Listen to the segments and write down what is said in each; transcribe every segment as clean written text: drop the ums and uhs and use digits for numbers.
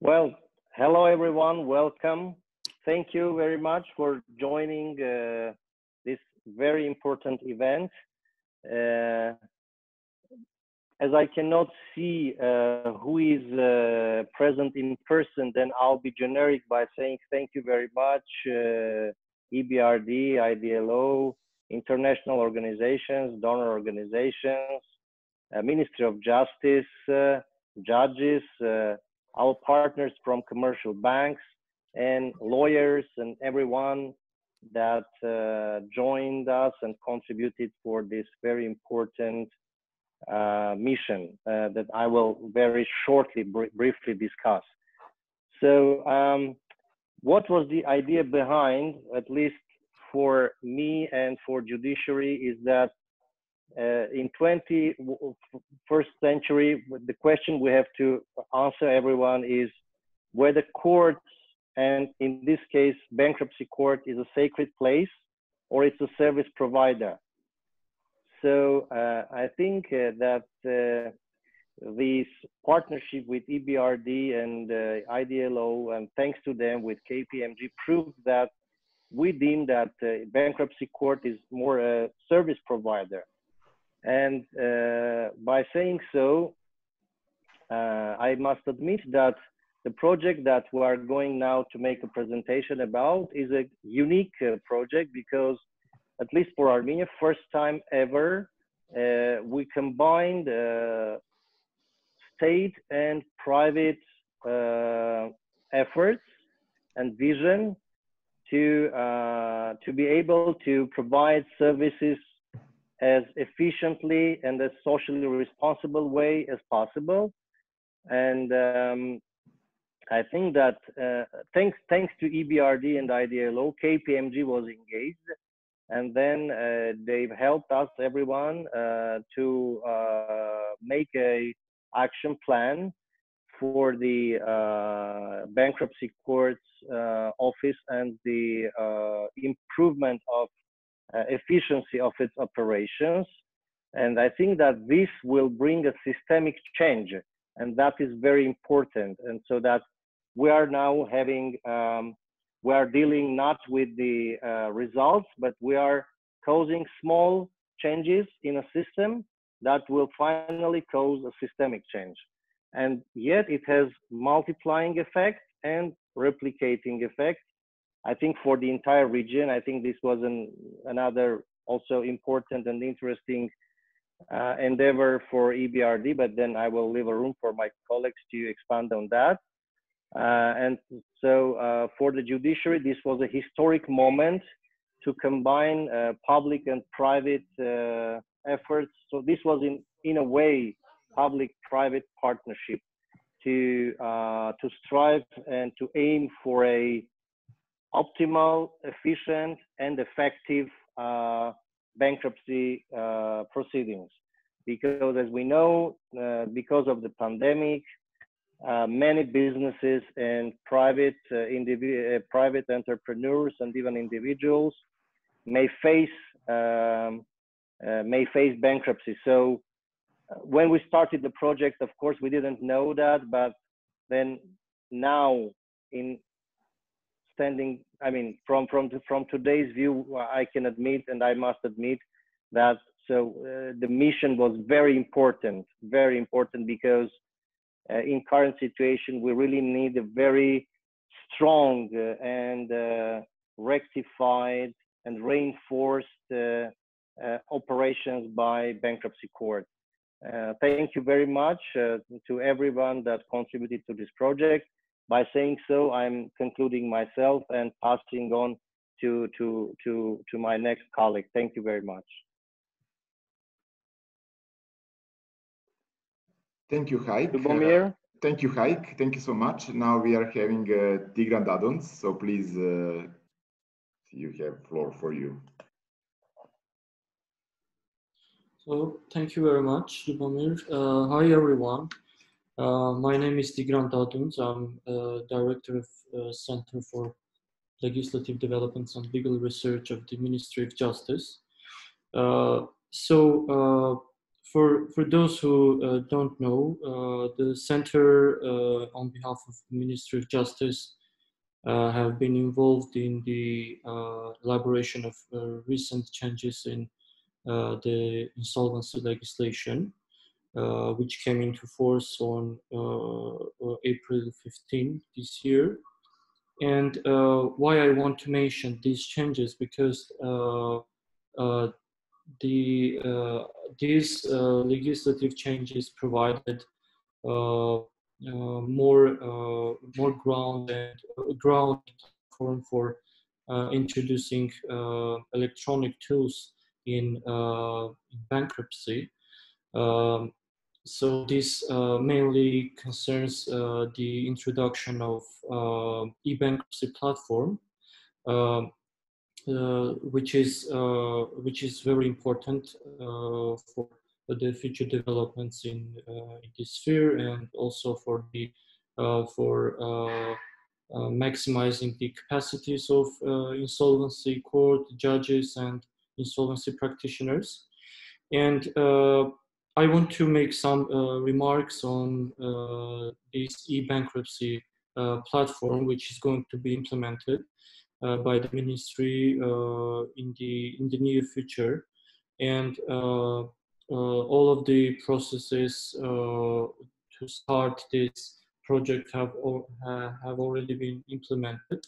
Well, hello everyone, welcome. Thank you very much for joining this very important event. As I cannot see who is present in person, then I'll be generic by saying thank you very much, EBRD, IDLO, international organizations, donor organizations, Ministry of Justice, judges, our partners from commercial banks, and lawyers, and everyone that joined us and contributed for this very important mission that I will very shortly, briefly discuss. So what was the idea behind, at least for me and for judiciary, is that in 21st century, the question we have to answer everyone is whether courts, and in this case, bankruptcy court, is a sacred place or it's a service provider. So I think that this partnership with EBRD and IDLO, and thanks to them with KPMG, proved that we deem that bankruptcy court is more a service provider. And by saying so, I must admit that the project that we are going now to make a presentation about is a unique project because, at least for Armenia, first time ever, we combined state and private efforts and vision to be able to provide services as efficiently and as socially responsible way as possible. And I think that thanks to EBRD and IDLO, KPMG was engaged, and then they've helped us, everyone, to make a action plan for the bankruptcy court's office and the improvement of efficiency of its operations. And I think that this will bring a systemic change, and that is very important. And so that we are now having, we are dealing not with the results, but we are causing small changes in a system that will finally cause a systemic change. And yet it has multiplying effect and replicating effect. I think for the entire region, I think this was another also important and interesting endeavor for EBRD, but then I will leave a room for my colleagues to expand on that. And so for the judiciary, this was a historic moment to combine public and private efforts. So this was in a way public-private partnership to strive and to aim for a optimal, efficient, and effective bankruptcy proceedings. Because as we know, because of the pandemic, many businesses and private entrepreneurs and even individuals may face bankruptcy. So when we started the project, of course, we didn't know that, but then now in standing, I mean, from today's view, I can admit, and I must admit that the mission was very important because in current situation, we really need a very strong and rectified and reinforced operations by bankruptcy court. Thank you very much to everyone that contributed to this project. By saying so, I'm concluding myself and passing on to my next colleague. Thank you very much. Thank you, Haik. Thank you, Haik. Thank you so much. Now we are having Tigran Daduns. So please, you have floor for you. So thank you very much, Lubomir. Hi, everyone. My name is Tigran Daduns. I'm Director of Center for Legislative Developments and Legal Research of the Ministry of Justice. for those who don't know, the Center on behalf of the Ministry of Justice have been involved in the elaboration of recent changes in the insolvency legislation, which came into force on April 15 this year. And why I want to mention these changes, because these legislative changes provided more ground and ground platform for introducing electronic tools in bankruptcy. So this mainly concerns the introduction of e-bankruptcy platform, which is very important for the future developments in this sphere, and also for the maximizing the capacities of insolvency court judges and insolvency practitioners. And I want to make some remarks on this e-bankruptcy platform, which is going to be implemented by the ministry in the near future, and all of the processes to start this project have already been implemented.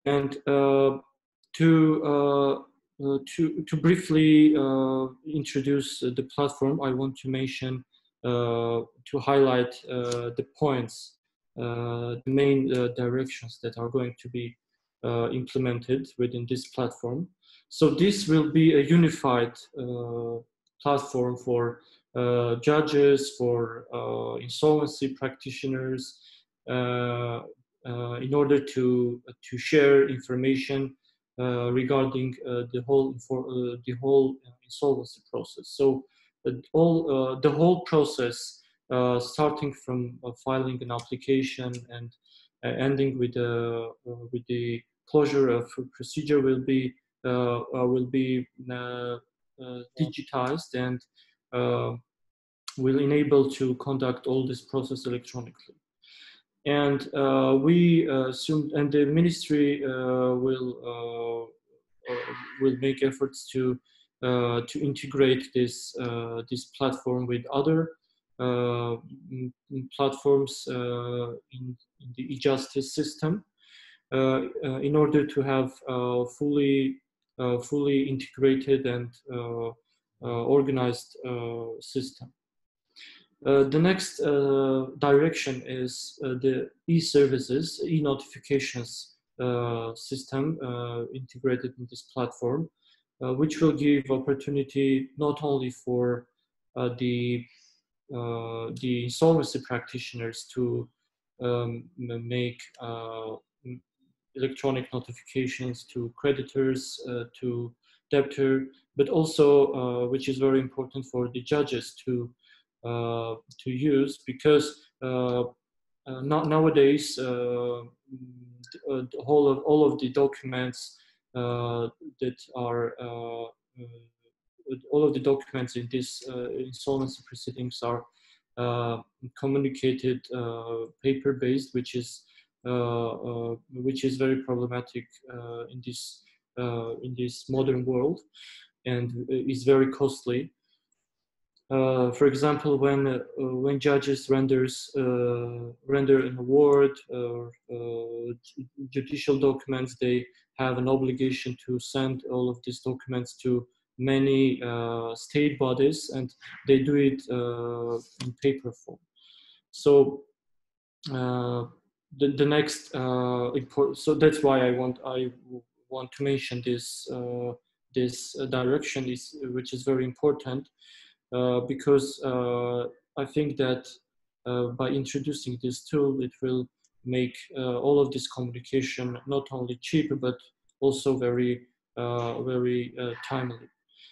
And to briefly introduce the platform, I want to mention, to highlight the points, the main directions that are going to be implemented within this platform. So this will be a unified platform for judges, for insolvency practitioners, in order to share information regarding the whole insolvency process. So the whole process, starting from filing an application and ending with the closure of a procedure, will be digitized and will enable to conduct all this process electronically. And we assume, and the ministry will make efforts to integrate this platform with other platforms in the e-justice system, in order to have fully integrated and organized system. The next direction is the e-services, e-notifications system integrated in this platform, which will give opportunity not only for the insolvency practitioners to make electronic notifications to creditors, to debtor, but also, which is very important, for the judges to use, because nowadays all of the documents that are all of the documents in this insolvency proceedings are communicated paper-based, which is very problematic in this modern world, and is very costly. For example, when judges render an award or judicial documents, they have an obligation to send all of these documents to many state bodies, and they do it in paper form. So the next so that's why I want to mention this direction, which is very important. Because I think that by introducing this tool, it will make all of this communication not only cheap, but also very timely.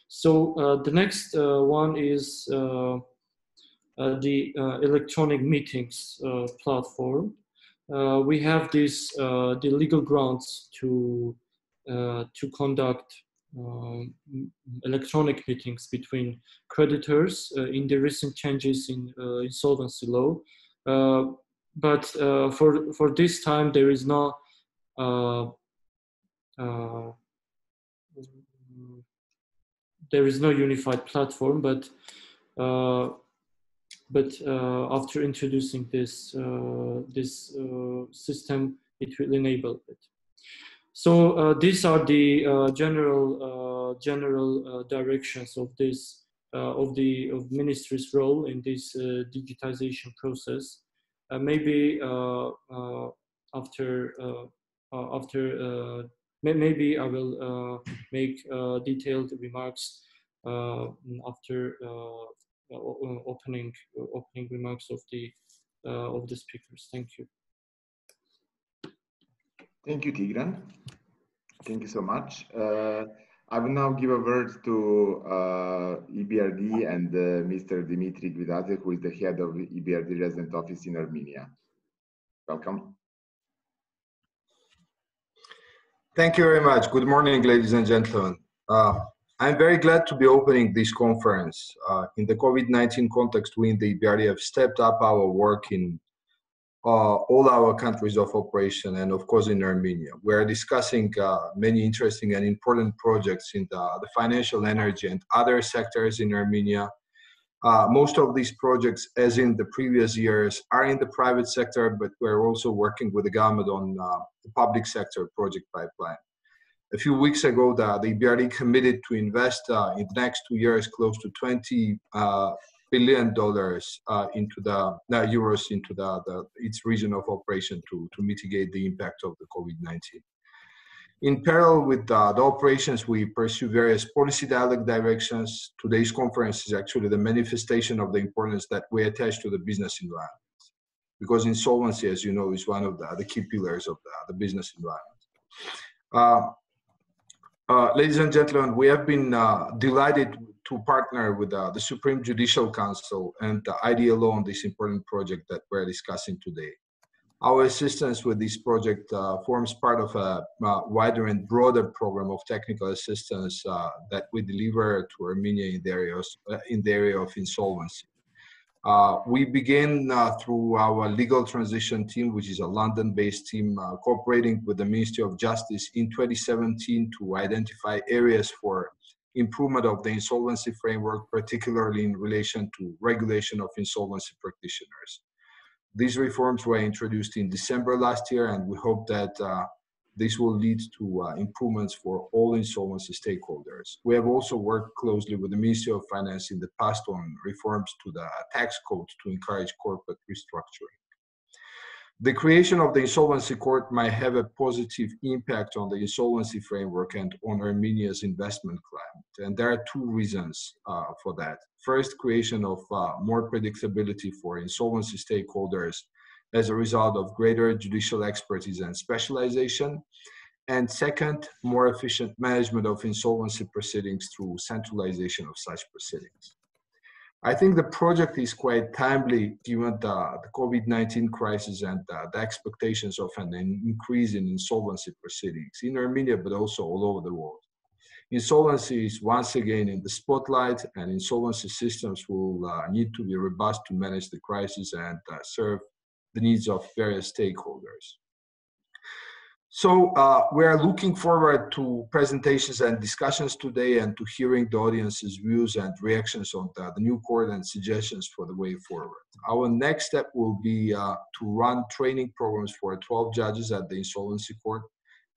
So the next one is the electronic meetings platform. We have this the legal grounds to conduct electronic meetings between creditors in the recent changes in insolvency law. But for this time, there is no unified platform. But after introducing this system, it will enable it. So these are the general directions of this of ministry's role in this digitization process. Maybe maybe I will make detailed remarks after opening remarks of the speakers. Thank you. Thank you, Tigran. Thank you so much. I will now give a word to EBRD and Mr. Dimitri Guidate, who is the head of EBRD resident office in Armenia. Welcome. Thank you very much. Good morning, ladies and gentlemen. I'm very glad to be opening this conference. In the COVID-19 context, we in the EBRD have stepped up our work in all our countries of operation and of course in Armenia. We are discussing many interesting and important projects in the financial, energy and other sectors in Armenia. Most of these projects, as in the previous years, are in the private sector, but we're also working with the government on the public sector project pipeline. A few weeks ago, the EBRD committed to invest in the next 2 years close to $20 billion into euros into its region of operation to mitigate the impact of the COVID-19. In parallel with the operations, we pursue various policy dialogue directions. Today's conference is actually the manifestation of the importance that we attach to the business environment, because insolvency, as you know, is one of the key pillars of the business environment. Ladies and gentlemen, we have been delighted to partner with the Supreme Judicial Council and the IDLO on this important project that we're discussing today. Our assistance with this project forms part of a wider and broader program of technical assistance that we deliver to Armenia in the area of insolvency. We began through our legal transition team, which is a London-based team, cooperating with the Ministry of Justice in 2017 to identify areas for improvement of the insolvency framework, particularly in relation to regulation of insolvency practitioners. These reforms were introduced in December last year, and we hope that this will lead to improvements for all insolvency stakeholders. We have also worked closely with the Ministry of Finance in the past on reforms to the tax code to encourage corporate restructuring. The creation of the Insolvency Court might have a positive impact on the insolvency framework and on Armenia's investment climate. And there are two reasons for that. First, creation of more predictability for insolvency stakeholders as a result of greater judicial expertise and specialization. And second, more efficient management of insolvency proceedings through centralization of such proceedings. I think the project is quite timely given the COVID-19 crisis and the expectations of an increase in insolvency proceedings in Armenia, but also all over the world. Insolvency is once again in the spotlight, and insolvency systems will need to be robust to manage the crisis and serve the needs of various stakeholders. So we are looking forward to presentations and discussions today and to hearing the audience's views and reactions on the new court and suggestions for the way forward. Our next step will be to run training programs for 12 judges at the Insolvency Court,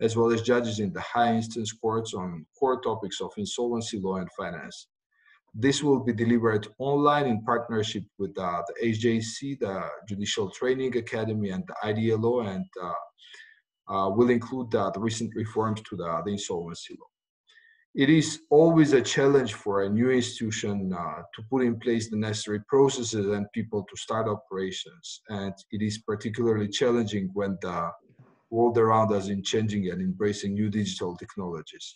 as well as judges in the high instance courts on core topics of insolvency law and finance. This will be delivered online in partnership with the HJC, the Judicial Training Academy, and the IDLO, and will include the recent reforms to the insolvency law. It is always a challenge for a new institution to put in place the necessary processes and people to start operations. And it is particularly challenging when the world around us is changing and embracing new digital technologies.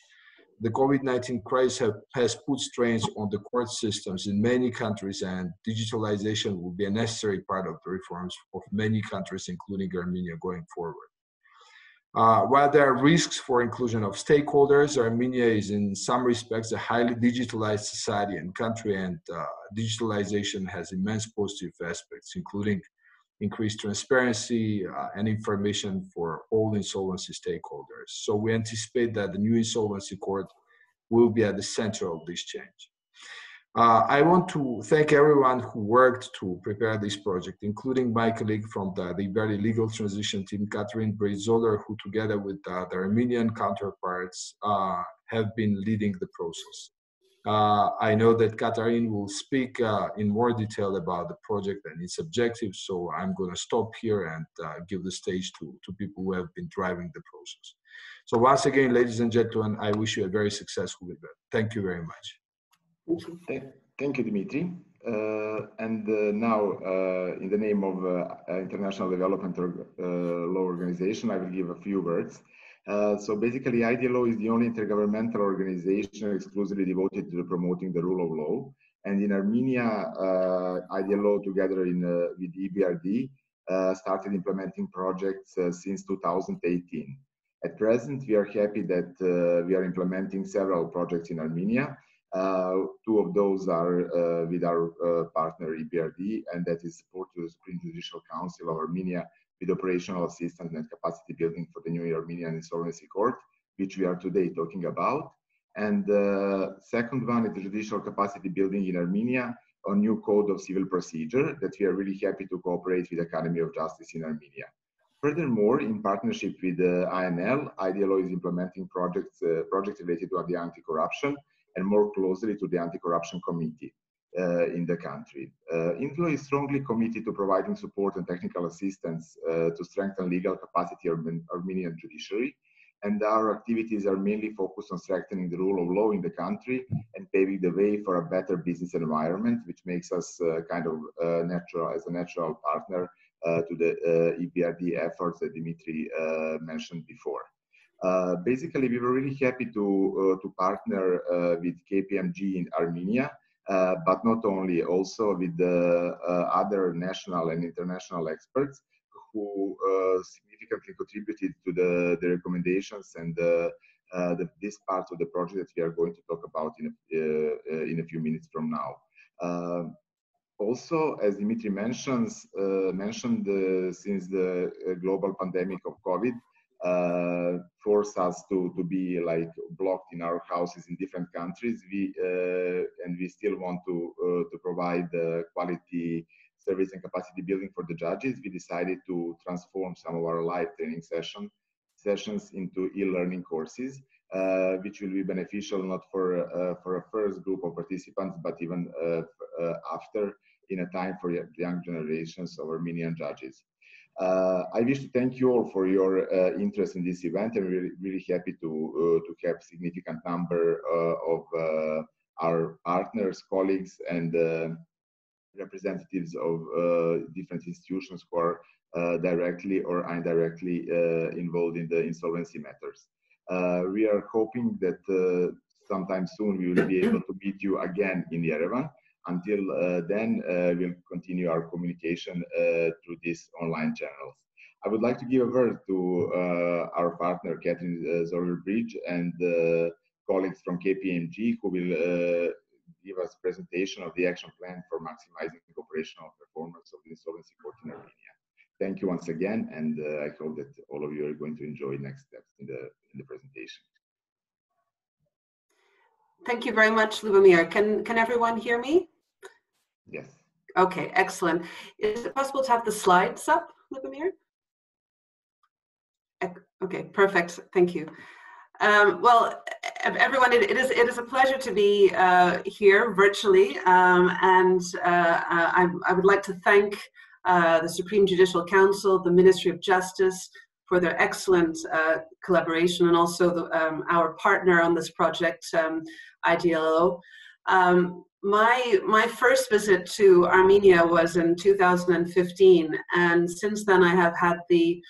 The COVID-19 crisis has put strains on the court systems in many countries, and digitalization will be a necessary part of the reforms of many countries, including Armenia, going forward. While there are risks for inclusion of stakeholders, Armenia is in some respects a highly digitalized society and country, and digitalization has immense positive aspects, including increased transparency and information for all insolvency stakeholders. So we anticipate that the new Insolvency Court will be at the center of this change. I want to thank everyone who worked to prepare this project, including my colleague from the EBRD Legal Transition Team, Catherine Breizoller, who together with the Armenian counterparts have been leading the process. I know that Catherine will speak in more detail about the project and its objectives, so I'm going to stop here and give the stage to people who have been driving the process. So once again, ladies and gentlemen, I wish you a very successful event. Thank you very much. Thank you, Dimitri. Now, in the name of International Development Law Organization, I will give a few words. So basically, IDLO is the only intergovernmental organization exclusively devoted to promoting the rule of law. And in Armenia, IDLO, together with EBRD, started implementing projects since 2018. At present, we are happy that we are implementing several projects in Armenia. Two of those are with our partner EBRD, and that is support to the Supreme Judicial Council of Armenia with operational assistance and capacity building for the new Armenian Insolvency Court, which we are today talking about. And the second one is the judicial capacity building in Armenia on new code of civil procedure that we are really happy to cooperate with Academy of Justice in Armenia. Furthermore, in partnership with INL, IDLO is implementing projects related to the anti-corruption and more closely to the Anti-Corruption Committee in the country. INDLO is strongly committed to providing support and technical assistance to strengthen legal capacity of Armenian judiciary, and our activities are mainly focused on strengthening the rule of law in the country and paving the way for a better business environment, which makes us kind of a natural partner to the EBRD efforts that Dimitri mentioned before. Basically, we were really happy to partner with KPMG in Armenia, but not only, also with the other national and international experts who significantly contributed to the recommendations and this part of the project that we are going to talk about in a few minutes from now. Also, as Dimitri mentioned, since the global pandemic of COVID forced us to be like blocked in our houses in different countries, and we still want to provide quality service and capacity building for the judges, we decided to transform some of our live training sessions into e-learning courses, which will be beneficial not for a first group of participants, but even after, in a time for young generations of Armenian judges. I wish to thank you all for your interest in this event, and we're really happy to have a significant number of our partners, colleagues, and representatives of different institutions who are directly or indirectly involved in the insolvency matters. We are hoping that sometime soon we will be able to meet you again in Yerevan. Until then, we'll continue our communication through these online channels. I would like to give a word to our partner, Catherine Zoller-Bridge, and colleagues from KPMG, who will give us a presentation of the action plan for maximizing the operational performance of the Insolvency Court in Armenia. Thank you once again, and I hope that all of you are going to enjoy next steps in the presentation. Thank you very much, Lubomir. Can everyone hear me? Yes. Okay, excellent. Is it possible to have the slides up, Lubomir? Okay, perfect. Thank you. Well, everyone, it is a pleasure to be here virtually, and I would like to thank the Supreme Judicial Council, the Ministry of Justice, for their excellent collaboration, and also our partner on this project, IDLO. My first visit to Armenia was in 2015, and since then I have had the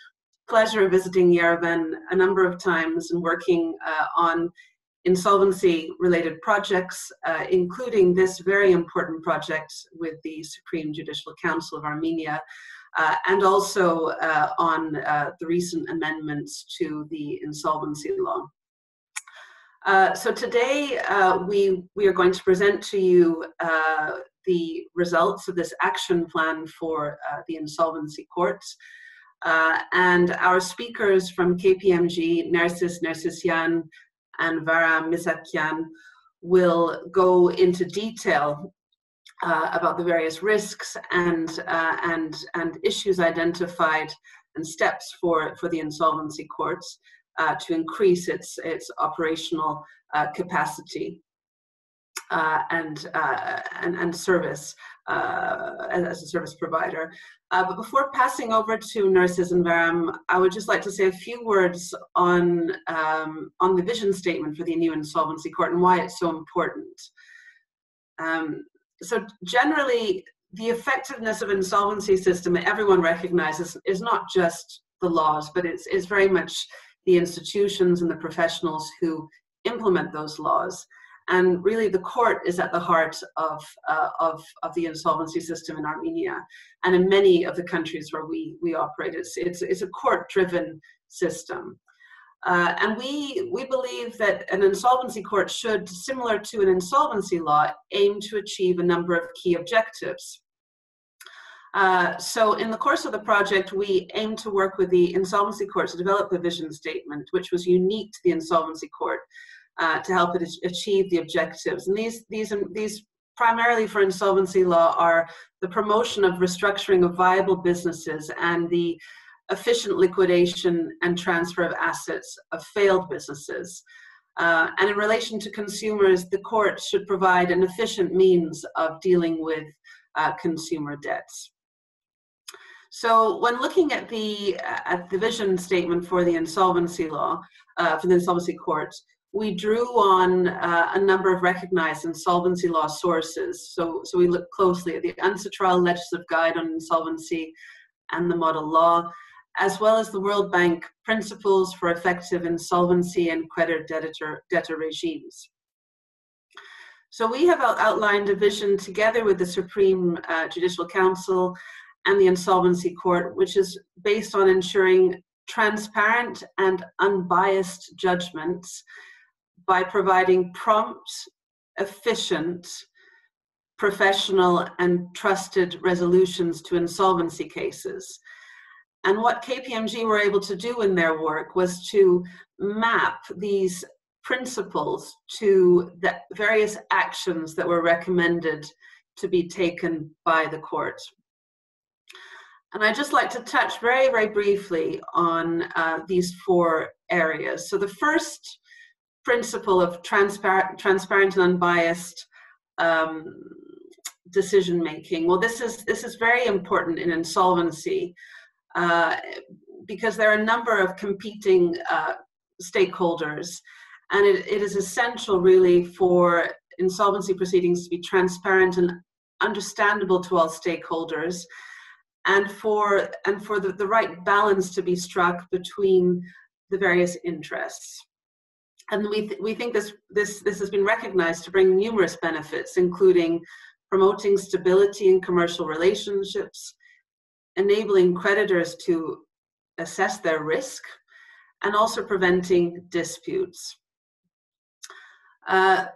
pleasure of visiting Yerevan a number of times and working on insolvency-related projects, including this very important project with the Supreme Judicial Council of Armenia. and also on the recent amendments to the insolvency law. So today we are going to present to you the results of this action plan for the Insolvency Court. And our speakers from KPMG, Nersis Nersisyan and Vara Misakyan, will go into detail about the various risks and issues identified and steps for the Insolvency Courts to increase its operational capacity and service as a service provider. But before passing over to Nersis and Varam, I would just like to say a few words on the vision statement for the new Insolvency Court and why it's so important. So generally, the effectiveness of insolvency system, everyone recognizes, is not just the laws, but it's very much the institutions and the professionals who implement those laws. And really, the court is at the heart of the insolvency system in Armenia and in many of the countries where we operate. It's a court-driven system. And we believe that an insolvency court should, similar to an insolvency law, aim to achieve a number of key objectives. So in the course of the project, we aim to work with the Insolvency Court to develop a vision statement, which was unique to the Insolvency Court, to help it achieve the objectives. And these primarily for insolvency law are the promotion of restructuring of viable businesses and the efficient liquidation and transfer of assets of failed businesses. And in relation to consumers, the court should provide an efficient means of dealing with consumer debts. So when looking at the vision statement for the insolvency law, for the Insolvency Court, we drew on a number of recognized insolvency law sources. So we looked closely at the UNCITRAL Legislative Guide on Insolvency and the Model Law, as well as the World Bank Principles for Effective Insolvency and Creditor-Debtor Regimes. So we have outlined a vision together with the Supreme Judicial Council and the Insolvency Court, which is based on ensuring transparent and unbiased judgments by providing prompt, efficient, professional, and trusted resolutions to insolvency cases. And what KPMG were able to do in their work was to map these principles to the various actions that were recommended to be taken by the court. And I'd just like to touch very, very briefly on these four areas. So the first principle of transparent and unbiased decision making. Well, this is very important in insolvency because there are a number of competing stakeholders, and it is essential really for insolvency proceedings to be transparent and understandable to all stakeholders, and for the right balance to be struck between the various interests. And we think this has been recognized to bring numerous benefits, including promoting stability in commercial relationships, enabling creditors to assess their risk, and also preventing disputes. The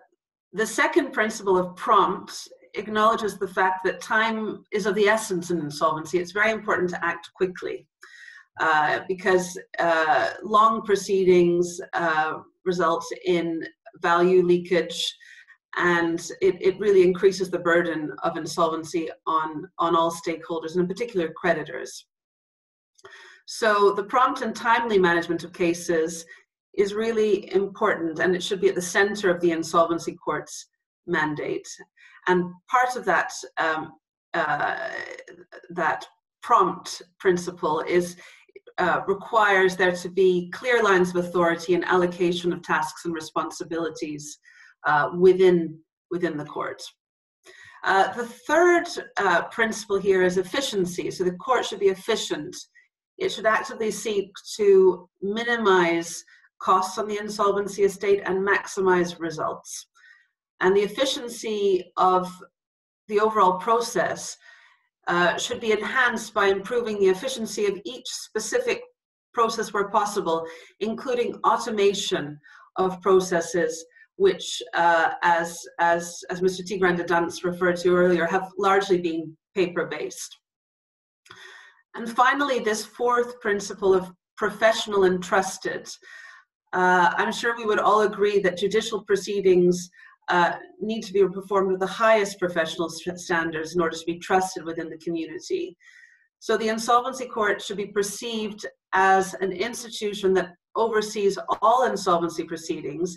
second principle of prompt acknowledges the fact that time is of the essence in insolvency. It's very important to act quickly because long proceedings results in value leakage, and it really increases the burden of insolvency on all stakeholders, and in particular creditors. So the prompt and timely management of cases is really important, and it should be at the center of the Insolvency Court's mandate. And part of that that prompt principle is requires there to be clear lines of authority and allocation of tasks and responsibilities within the court. The third principle here is efficiency. So the court should be efficient. It should actively seek to minimize costs on the insolvency estate and maximize results. And the efficiency of the overall process should be enhanced by improving the efficiency of each specific process where possible, including automation of processes which, as Mr. Tigran Dedans referred to earlier, have largely been paper-based. And finally, this fourth principle of professional and trusted. I'm sure we would all agree that judicial proceedings need to be performed with the highest professional standards in order to be trusted within the community. So the Insolvency Court should be perceived as an institution that oversees all insolvency proceedings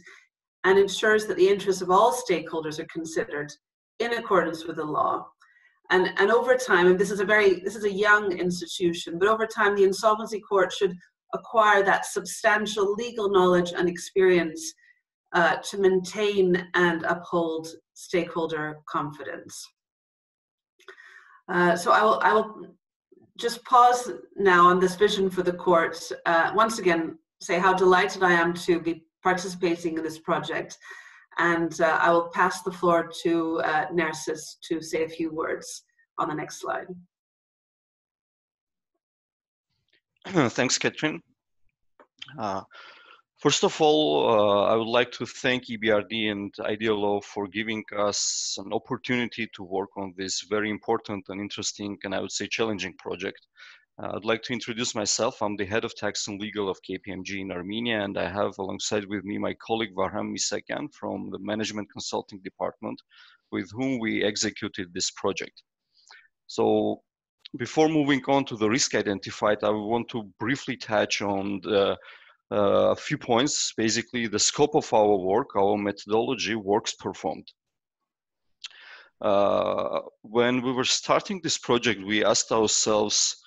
and ensures that the interests of all stakeholders are considered in accordance with the law. And over time, and this is a young institution, but over time the Insolvency Court should acquire that substantial legal knowledge and experience to maintain and uphold stakeholder confidence. So I will just pause now on this vision for the court. Once again, say how delighted I am to be participating in this project. And I will pass the floor to Nerses to say a few words on the next slide. Thanks, Catherine. First of all, I would like to thank EBRD and IDLO for giving us an opportunity to work on this very important and interesting, and I would say challenging project. I'd like to introduce myself. I'm the head of tax and legal of KPMG in Armenia, and I have alongside with me my colleague Varham Misakyan from the management consulting department, with whom we executed this project. So before moving on to the risk identified, I want to briefly touch on a few points, basically the scope of our work, our methodology, works performed. When we were starting this project, we asked ourselves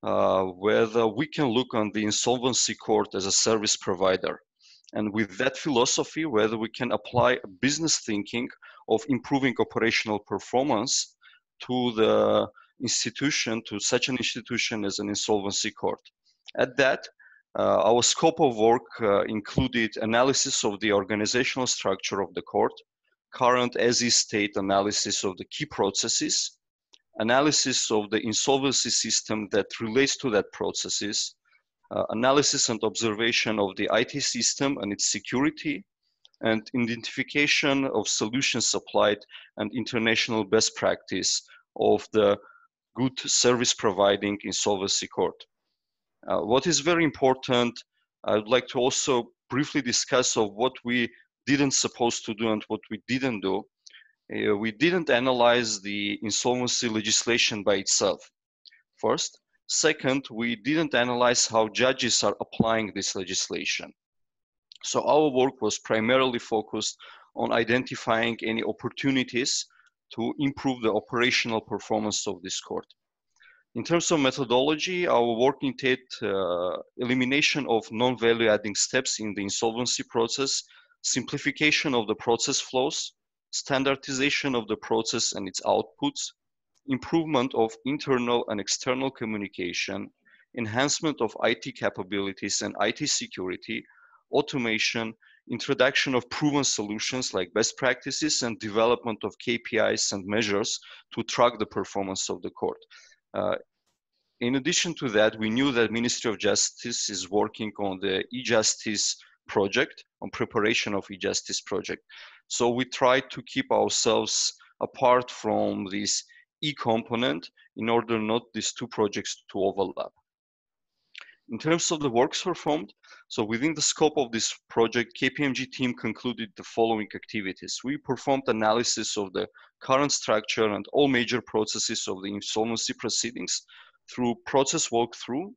whether we can look on the Insolvency Court as a service provider. And with that philosophy, whether we can apply a business thinking of improving operational performance to the institution, to such an institution as an Insolvency Court. At that, our scope of work included analysis of the organizational structure of the court, current as-is state analysis of the key processes, analysis of the insolvency system that relates to that processes, analysis and observation of the IT system and its security, and identification of solutions applied and international best practice of the good service providing Insolvency Court. What is very important, I would like to also briefly discuss of what we didn't supposed to do and what we didn't do. We didn't analyze the insolvency legislation by itself, first. Second, we didn't analyze how judges are applying this legislation. So our work was primarily focused on identifying any opportunities to improve the operational performance of this court. In terms of methodology, our work entailed elimination of non-value adding steps in the insolvency process, simplification of the process flows, standardization of the process and its outputs, improvement of internal and external communication, enhancement of IT capabilities and IT security, automation, introduction of proven solutions like best practices, and development of KPIs and measures to track the performance of the court. In addition to that, we knew that Ministry of Justice is working on the e-justice project, on preparation of e-justice project. So we tried to keep ourselves apart from this e-component in order not these two projects to overlap. In terms of the works performed, so within the scope of this project, KPMG team concluded the following activities. We performed analysis of the current structure and all major processes of the insolvency proceedings through process walkthrough,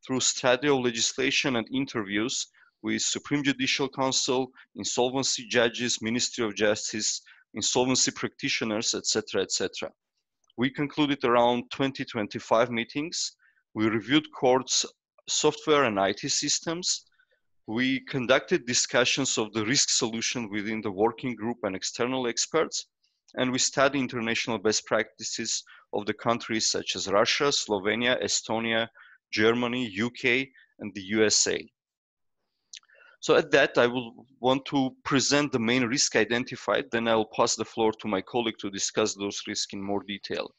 through study of legislation and interviews with Supreme Judicial Council, insolvency judges, Ministry of Justice, insolvency practitioners, etc., etc. We concluded around 20-25 meetings. We reviewed courts' software and IT systems. We conducted discussions of the risk solution within the working group and external experts. And we studied international best practices of the countries such as Russia, Slovenia, Estonia, Germany, UK, and the USA. So at that, I will want to present the main risk identified, then I will pass the floor to my colleague to discuss those risks in more detail.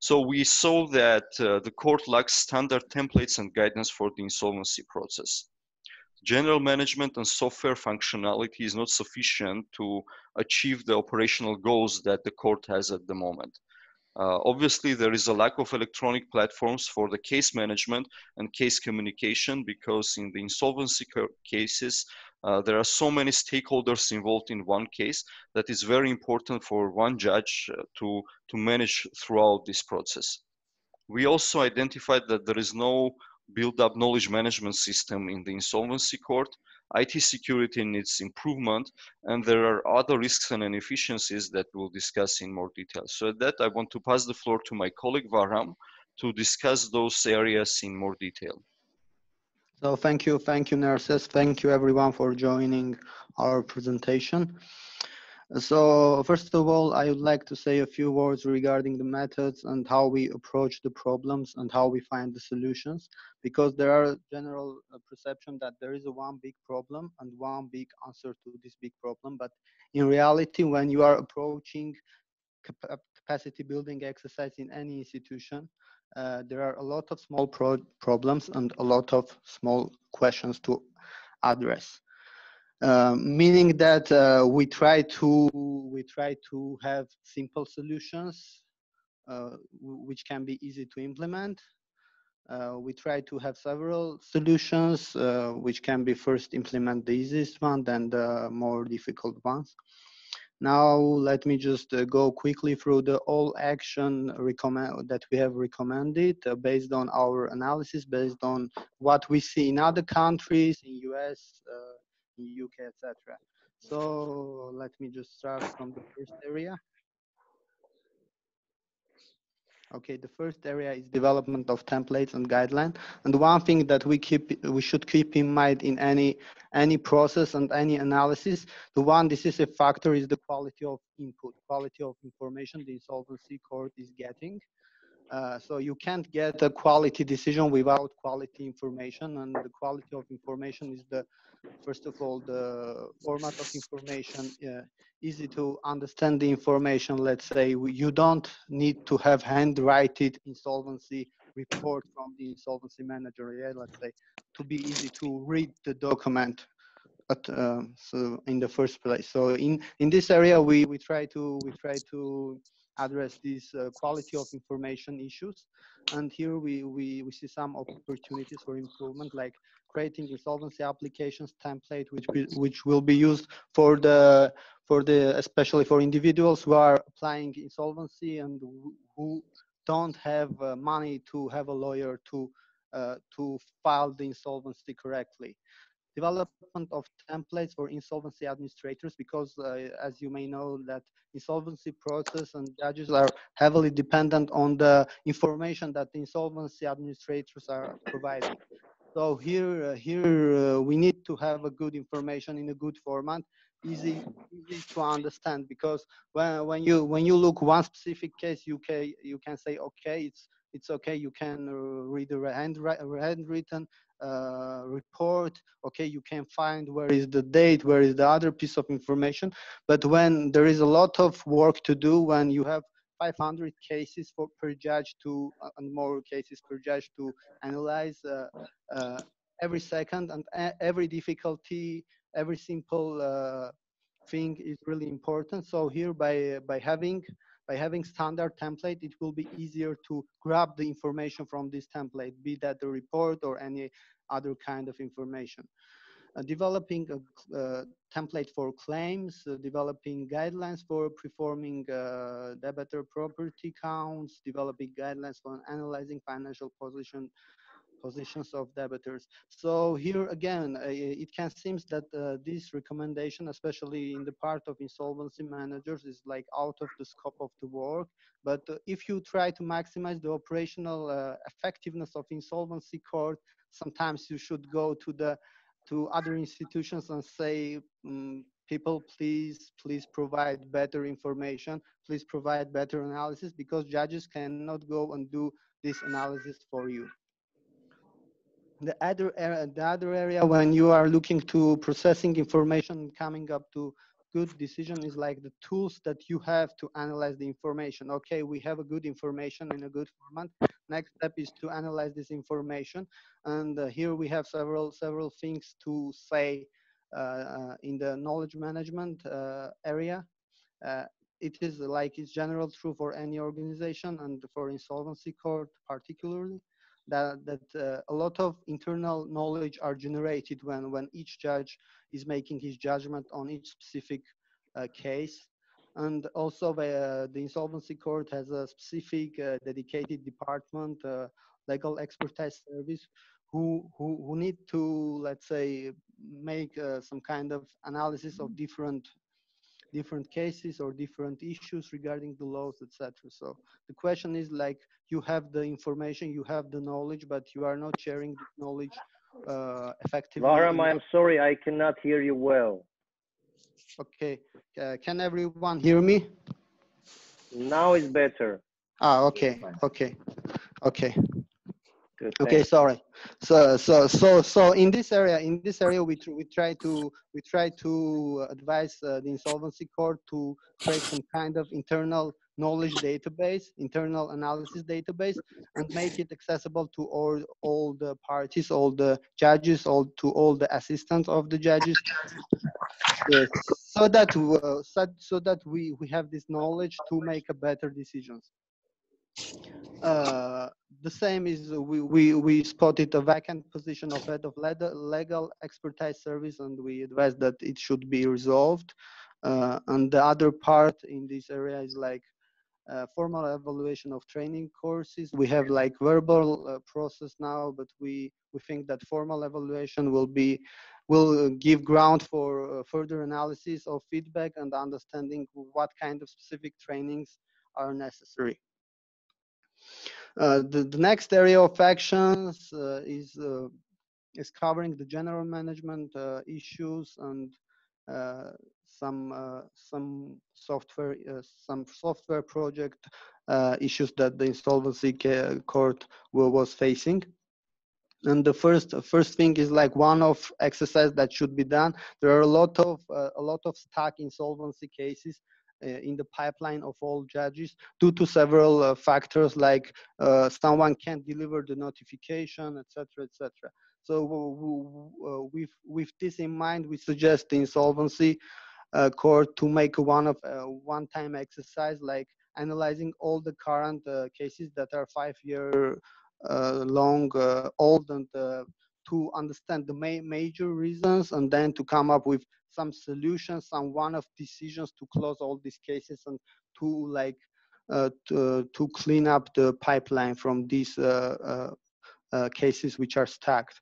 So we saw that the court lacks standard templates and guidance for the insolvency process. General management and software functionality is not sufficient to achieve the operational goals that the court has at the moment. Obviously, there is a lack of electronic platforms for the case management and case communication, because in the insolvency cases, there are so many stakeholders involved in one case that is very important for one judge to manage throughout this process. We also identified that there is no build-up knowledge management system in the insolvency court. IT security needs improvement, and there are other risks and inefficiencies that we'll discuss in more detail. So at that, I want to pass the floor to my colleague Varam to discuss those areas in more detail. So thank you, nurses. Thank you everyone for joining our presentation. So first of all, I would like to say a few words regarding the methods and how we approach the problems and how we find the solutions, because there are general perception that there is a one big problem and one big answer to this big problem. But in reality, when you are approaching capacity building exercise in any institution, there are a lot of small problems and a lot of small questions to address. Meaning that we try to have simple solutions which can be easy to implement. We try to have several solutions which can be first implement the easiest one, then the more difficult ones. Now let me just go quickly through the all action that we have recommended based on our analysis, based on what we see in other countries, in US, in UK, etc. So let me just start from the first area. Okay, the first area is development of templates and guidelines. And one thing that we should keep in mind in any process and any analysis, the one decisive factor is the quality of input, quality of information the insolvency court is getting. So you can't get a quality decision without quality information, and the quality of information is first of all, the format of information, easy to understand the information. Let's say you don't need to have handwritten insolvency report from the insolvency manager, yeah, let's say, to be easy to read the document so in the first place. So in this area, we try to address these quality of information issues, and here we see some opportunities for improvement, like creating insolvency applications template which will be used for the especially for individuals who are applying insolvency and who don't have money to have a lawyer to file the insolvency correctly. Development of templates for insolvency administrators, because as you may know that insolvency process and judges are heavily dependent on the information that the insolvency administrators are providing. So here we need to have a good information in a good format, easy to understand, because when you look one specific case, you can say, okay, it's okay, you can read the handwritten report, okay, you can find where is the date, where is the other piece of information. But when there is a lot of work to do, when you have 500 cases per judge and more cases per judge to analyze every second, and every difficulty, every simple thing is really important. So here by having standard template, it will be easier to grab the information from this template, be that the report or any other kind of information. Developing a template for claims, developing guidelines for performing debitor property counts, developing guidelines for analyzing financial positions of debtors. So here again, it can seem that this recommendation, especially in the part of insolvency managers, is like out of the scope of the work. But if you try to maximize the operational effectiveness of insolvency court, sometimes you should go to other institutions and say, people, please provide better information, please provide better analysis, because judges cannot go and do this analysis for you. The other area when you are looking to processing information, coming up to good decision is like the tools that you have to analyze the information. Okay, we have a good information in a good format. Next step is to analyze this information, and here we have several things to say in the knowledge management area. It is like it's general true for any organization and for insolvency court particularly, that a lot of internal knowledge are generated when each judge is making his judgment on each specific case. And also the insolvency court has a specific dedicated department, legal expertise service, who need to, let's say, make some kind of analysis of different cases or different issues regarding the laws, etc. So the question is like, you have the information, you have the knowledge, but you are not sharing the knowledge effectively. Laram, I'm sorry, I cannot hear you well. Okay, can everyone hear me? Now it's better. Okay. Good, okay, thanks. sorry. So in this area, we try to advise the insolvency court to create some kind of internal knowledge database, internal analysis database, and make it accessible to all the parties, all the judges, to all the assistants of the judges. Yes, so that we have this knowledge to make a better decisions. The same is we spotted a vacant position of head of legal expertise service, and we advised that it should be resolved. And the other part in this area is like formal evaluation of training courses. We have like verbal process now, but we think that formal evaluation will give ground for further analysis of feedback and understanding what kind of specific trainings are necessary. The next area of actions is covering the general management issues and some software project issues that the insolvency court was facing. And the first thing is like one-off exercise that should be done. There are a lot of stuck insolvency cases in the pipeline of all judges due to several factors, like someone can't deliver the notification, etc., etc. So with this in mind, we suggest the insolvency court to make a one-time exercise, like analyzing all the current cases that are 5-year long old, and to understand the major reasons, and then to come up with some solutions, some one-off decisions to close all these cases, and to like to clean up the pipeline from these cases which are stacked.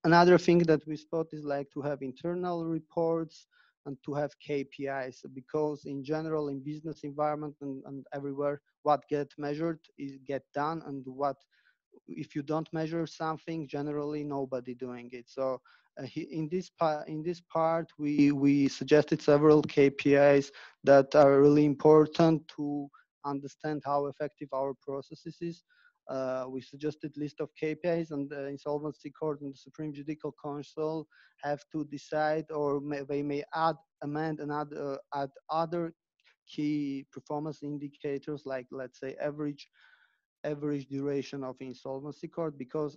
Another thing that we spot is like to have internal reports and to have KPIs, because in general, in business environment and everywhere, what gets measured is get done, and what if you don't measure something, generally nobody doing it. So in this part, we suggested several KPIs that are really important to understand how effective our processes is. We suggested list of KPIs, and the Insolvency Court and the Supreme Judicial Council have to decide, or they may amend add other key performance indicators, like let's say average duration of insolvency court, because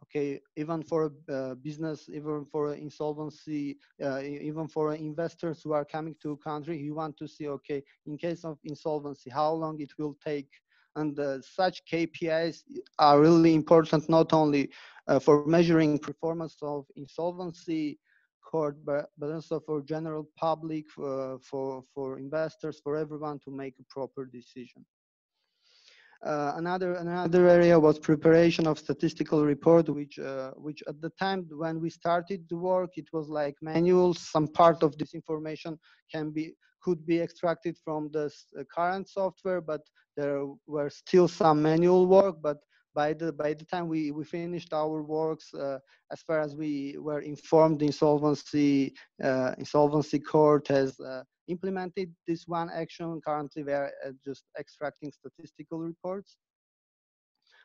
okay, even for a business, even for insolvency, even for investors who are coming to a country, you want to see, okay, in case of insolvency, how long it will take. And such KPIs are really important, not only for measuring performance of insolvency court, but also for general public, for investors, for everyone to make a proper decision. Another area was preparation of statistical report, which at the time when we started the work, it was like manual. Some part of this information could be extracted from the current software, but there were still some manual work. But by the time we finished our works, as far as we were informed, the insolvency court has implemented this one action. Currently, we are just extracting statistical reports.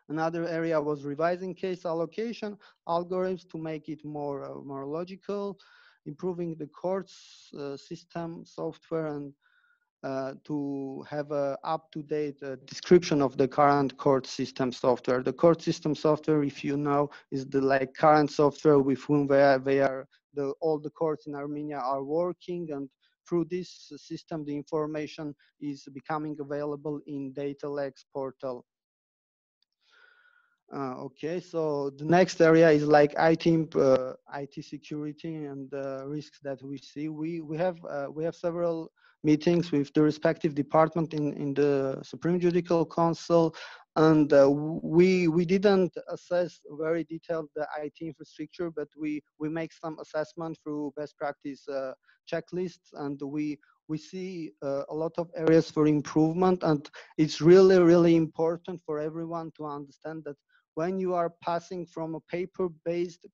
Another area was revising case allocation algorithms to make it more logical. improving the courts system software, and to have a up-to-date description of the current court system software. The court system software, if you know, is the current software with whom all the courts in Armenia are working, and through this system, the information is becoming available in DataLex portal. Okay, so the next area is IT security and risks that we see. We have several meetings with the respective department in the Supreme Judicial Council, and we didn't assess very detailed the IT infrastructure, but we make some assessment through best practice checklists, and we see a lot of areas for improvement, and it's really important for everyone to understand that when you are passing from a paper-based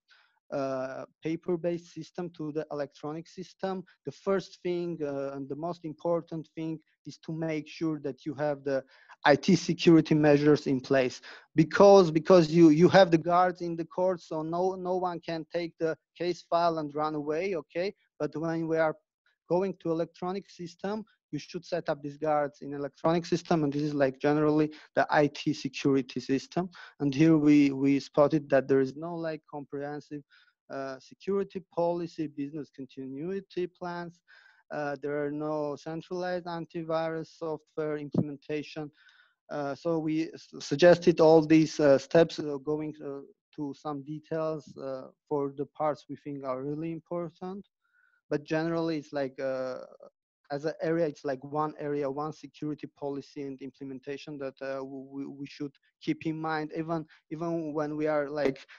system to the electronic system, the first thing and the most important thing is to make sure that you have the IT security measures in place, because you have the guards in the court, so no one can take the case file and run away. Okay, but when we are going to electronic system, you should set up these guards in electronic system, and this is generally the IT security system. And here we spotted that there is no comprehensive security policy, business continuity plans. There are no centralized antivirus software implementation. So we suggested all these steps, going to some details for the parts we think are really important. But generally, it's as an area, it's one area, one security policy and implementation that we should keep in mind, even when we are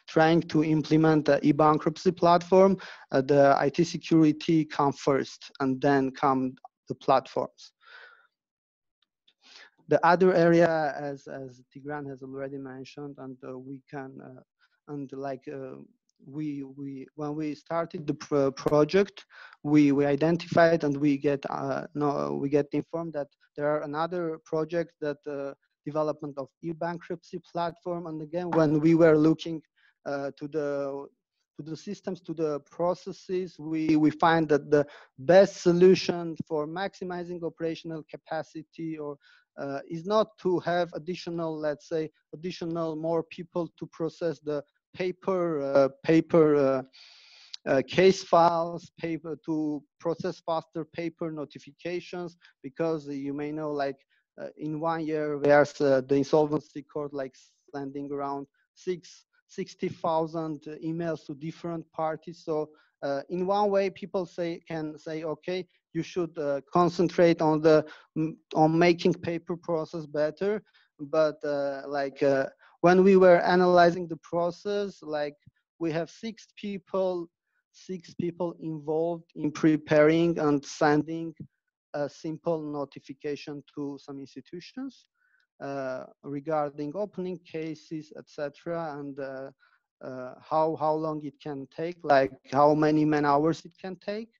trying to implement the e-bankruptcy platform. The IT security come first, and then come the platforms. The other area, as Tigran has already mentioned, and we can when we started the project, we identified, and we get informed that there are another project that development of e-bankruptcy platform. And again, when we were looking to the systems, to the processes, we find that the best solution for maximizing operational capacity is not to have additional, let's say, more people to process the paper case files, to process faster paper notifications, because you may know, in 1 year, there's the Insolvency Court sending around 60,000 emails to different parties. So in one way, people can say, okay, you should concentrate on making paper process better. But when we were analyzing the process, we have six people involved in preparing and sending a simple notification to some institutions regarding opening cases, etc., and how long it can take, how many man hours it can take,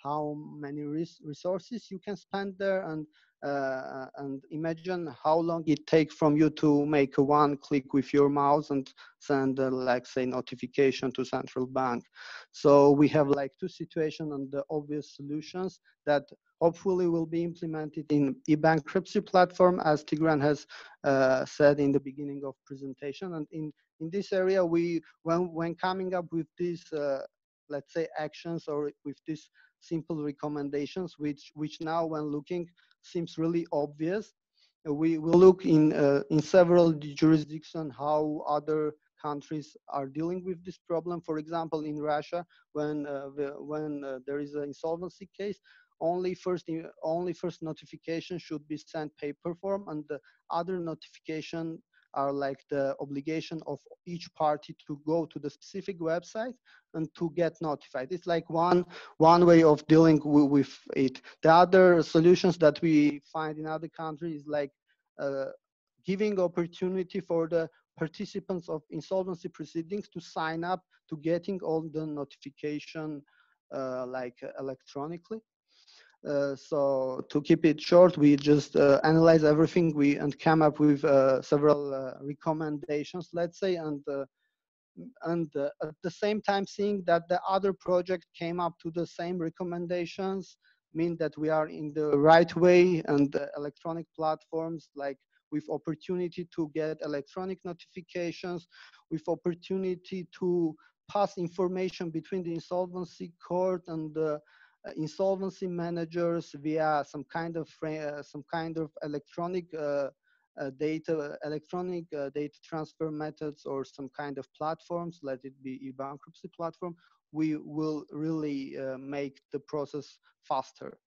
how many resources you can spend there, and imagine how long it takes from you to make a one click with your mouse and send say notification to central bank. So we have two situations and the obvious solutions that hopefully will be implemented in e-bankruptcy platform, as Tigran has said in the beginning of presentation. And in this area, when coming up with these let's say actions, or with these simple recommendations, which now when looking seems really obvious, we will look in several jurisdictions how other countries are dealing with this problem. For example, in Russia, when there is an insolvency case, only first notification should be sent paper form, and the other notification are the obligation of each party to go to the specific website and to get notified. It's one way of dealing with it. The other solutions that we find in other countries is giving opportunity for the participants of insolvency proceedings to sign up to getting all the notification electronically. So to keep it short, we just analyze everything and come up with several recommendations, let's say, and and at the same time seeing that the other project came up to the same recommendations mean that we are in the right way, and electronic platforms like with opportunity to get electronic notifications, with opportunity to pass information between the insolvency court and the insolvency managers via some kind of electronic data transfer methods or some kind of platforms, let it be e-bankruptcy platform, we will really make the process faster.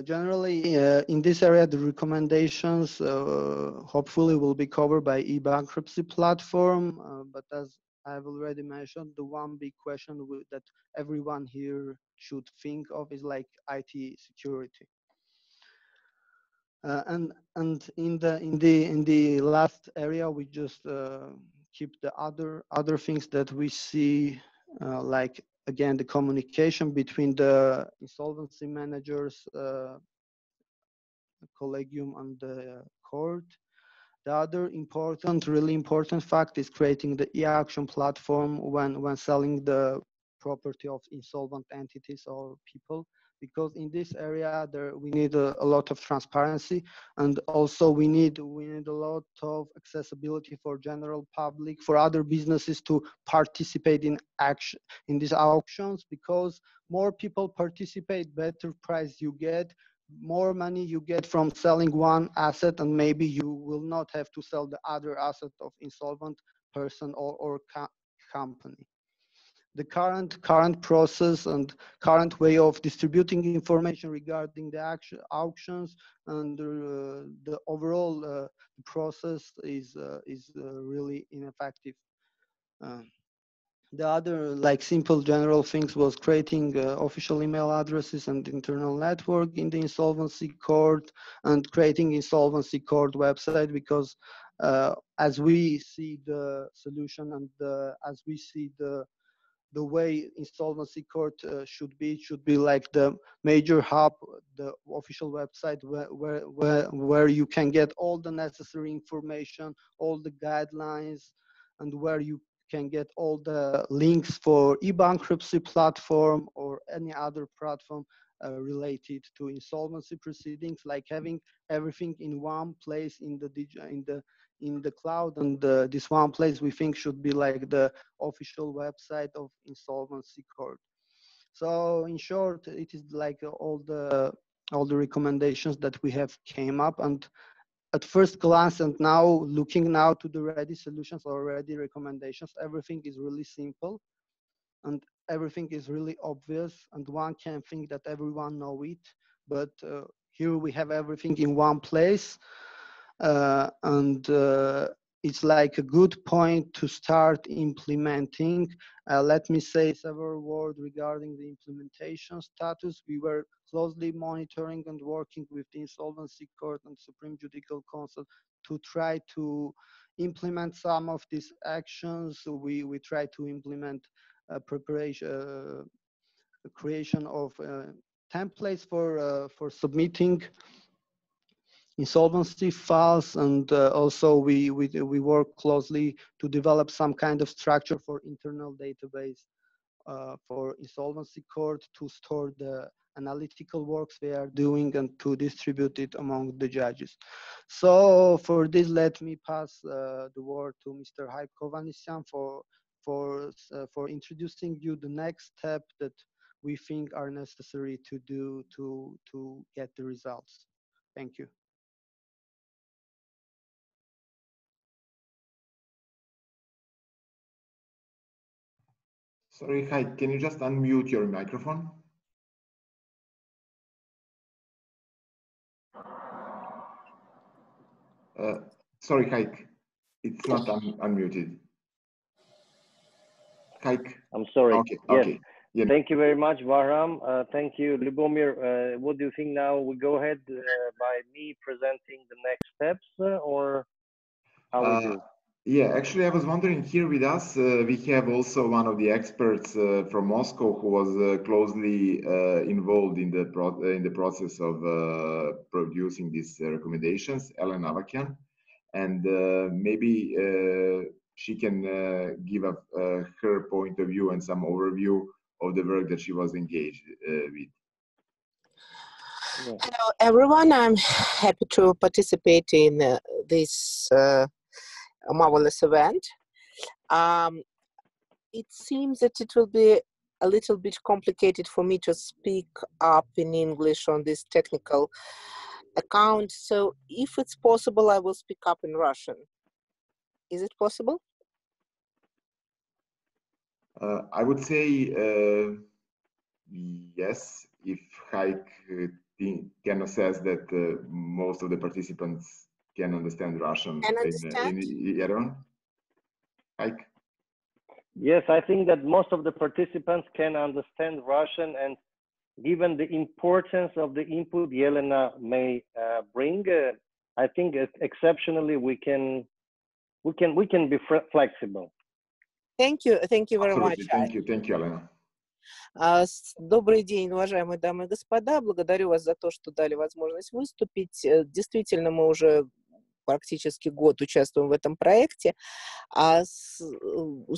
Generally, in this area, the recommendations hopefully will be covered by e-bankruptcy platform, but as I've already mentioned, the one big question that everyone here should think of is like IT security. And in the last area, we just keep the other things that we see, like again the communication between the insolvency managers, collegium, and the court. The other really important fact is creating the e-auction platform when selling the property of insolvent entities or people, because in this area we need a lot of transparency, and also we need a lot of accessibility for general public, for other businesses to participate in these auctions, because more people participate, better price you get, more money you get from selling one asset, and maybe you will not have to sell the other asset of insolvent person or company. The current process and current way of distributing information regarding the auctions and the overall process is really ineffective. The other simple general things was creating official email addresses and internal network in the insolvency court, and creating insolvency court website, because as we see the solution and as we see the way insolvency court should be like the major hub, the official website where you can get all the necessary information, all the guidelines, and where you can get all the links for e-bankruptcy platform or any other platform related to insolvency proceedings, like having everything in one place in the cloud. And this one place we think should be like the official website of insolvency court. So in short, it is like all the recommendations that we have came up, and at first glance, and now looking now to the ready solutions or ready recommendations, everything is really simple and everything is really obvious, and one can think that everyone know it, but here we have everything in one place, and it's like a good point to start implementing. Let me say several words regarding the implementation status. We were closely monitoring and working with the Insolvency Court and Supreme Judicial Council to try to implement some of these actions. We try to implement creation of templates for submitting insolvency files, and also we work closely to develop some kind of structure for internal database for insolvency court to store the analytical works they are doing and to distribute it among the judges. So for this, let me pass the word to Mr. Heiko Vanisian for introducing you the next step that we think are necessary to do to get the results. Thank you. Sorry, Hai, can you just unmute your microphone? Sorry, Haik, it's not unmuted. Haik? I'm sorry. Okay, yes. Okay. Yeah. Thank you very much, Bahram. Thank you, Lubomir. What do you think now? We go ahead by me presenting the next steps, or how we do? Yeah, actually, I was wondering, here with us, we have also one of the experts from Moscow who was closely involved in the process of producing these recommendations, Ellen Avakian, and maybe she can give her point of view and some overview of the work that she was engaged with. Hello, everyone. I'm happy to participate in this marvelous event. It seems that it will be a little bit complicated for me to speak up in English on this technical account. So if it's possible, I will speak up in Russian. Is it possible? I would say yes, if Haik can assess that most of the participants can understand Russian. Can understand? In Yerevan? Haik? Yes, I think that most of the participants can understand Russian, and given the importance of the input Yelena may bring, I think exceptionally we can be flexible. Thank you very much. Thank you, Elena. Добрый день, уважаемые дамы и господа. Благодарю вас за то, что дали возможность выступить. Действительно, мы уже практически год участвуем в этом проекте, а с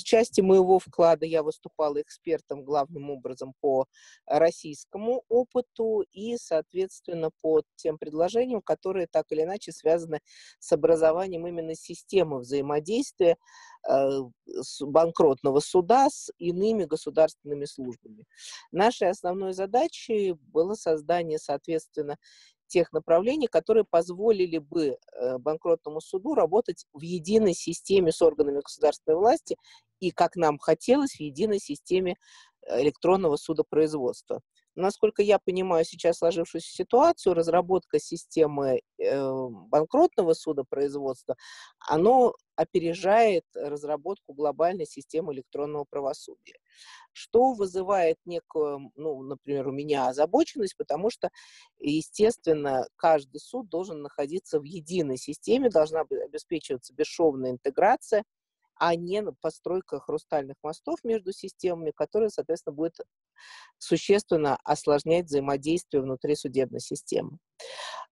части моего вклада я выступала экспертом главным образом по российскому опыту и, соответственно, по тем предложениям, которые так или иначе связаны с образованием именно системы взаимодействия банкротного суда с иными государственными службами. Нашей основной задачей было создание, соответственно, тех направлений, которые позволили бы банкротному суду работать в единой системе с органами государственной власти и, как нам хотелось, в единой системе электронного судопроизводства. Насколько я понимаю сейчас сложившуюся ситуацию, разработка системы банкротного судопроизводства, оно опережает разработку глобальной системы электронного правосудия, что вызывает некую, например, у меня озабоченность, потому что, естественно, каждый суд должен находиться в единой системе, должна обеспечиваться бесшовная интеграция, а не постройка хрустальных мостов между системами, которая, соответственно, будет существенно осложнять взаимодействие внутри судебной системы.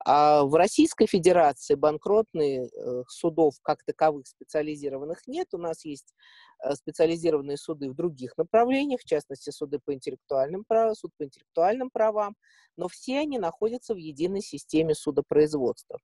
В Российской Федерации банкротных судов как таковых специализированных нет. У нас есть специализированные суды в других направлениях, в частности, суды по интеллектуальным правам, суд по интеллектуальным правам, но все они находятся в единой системе судопроизводства.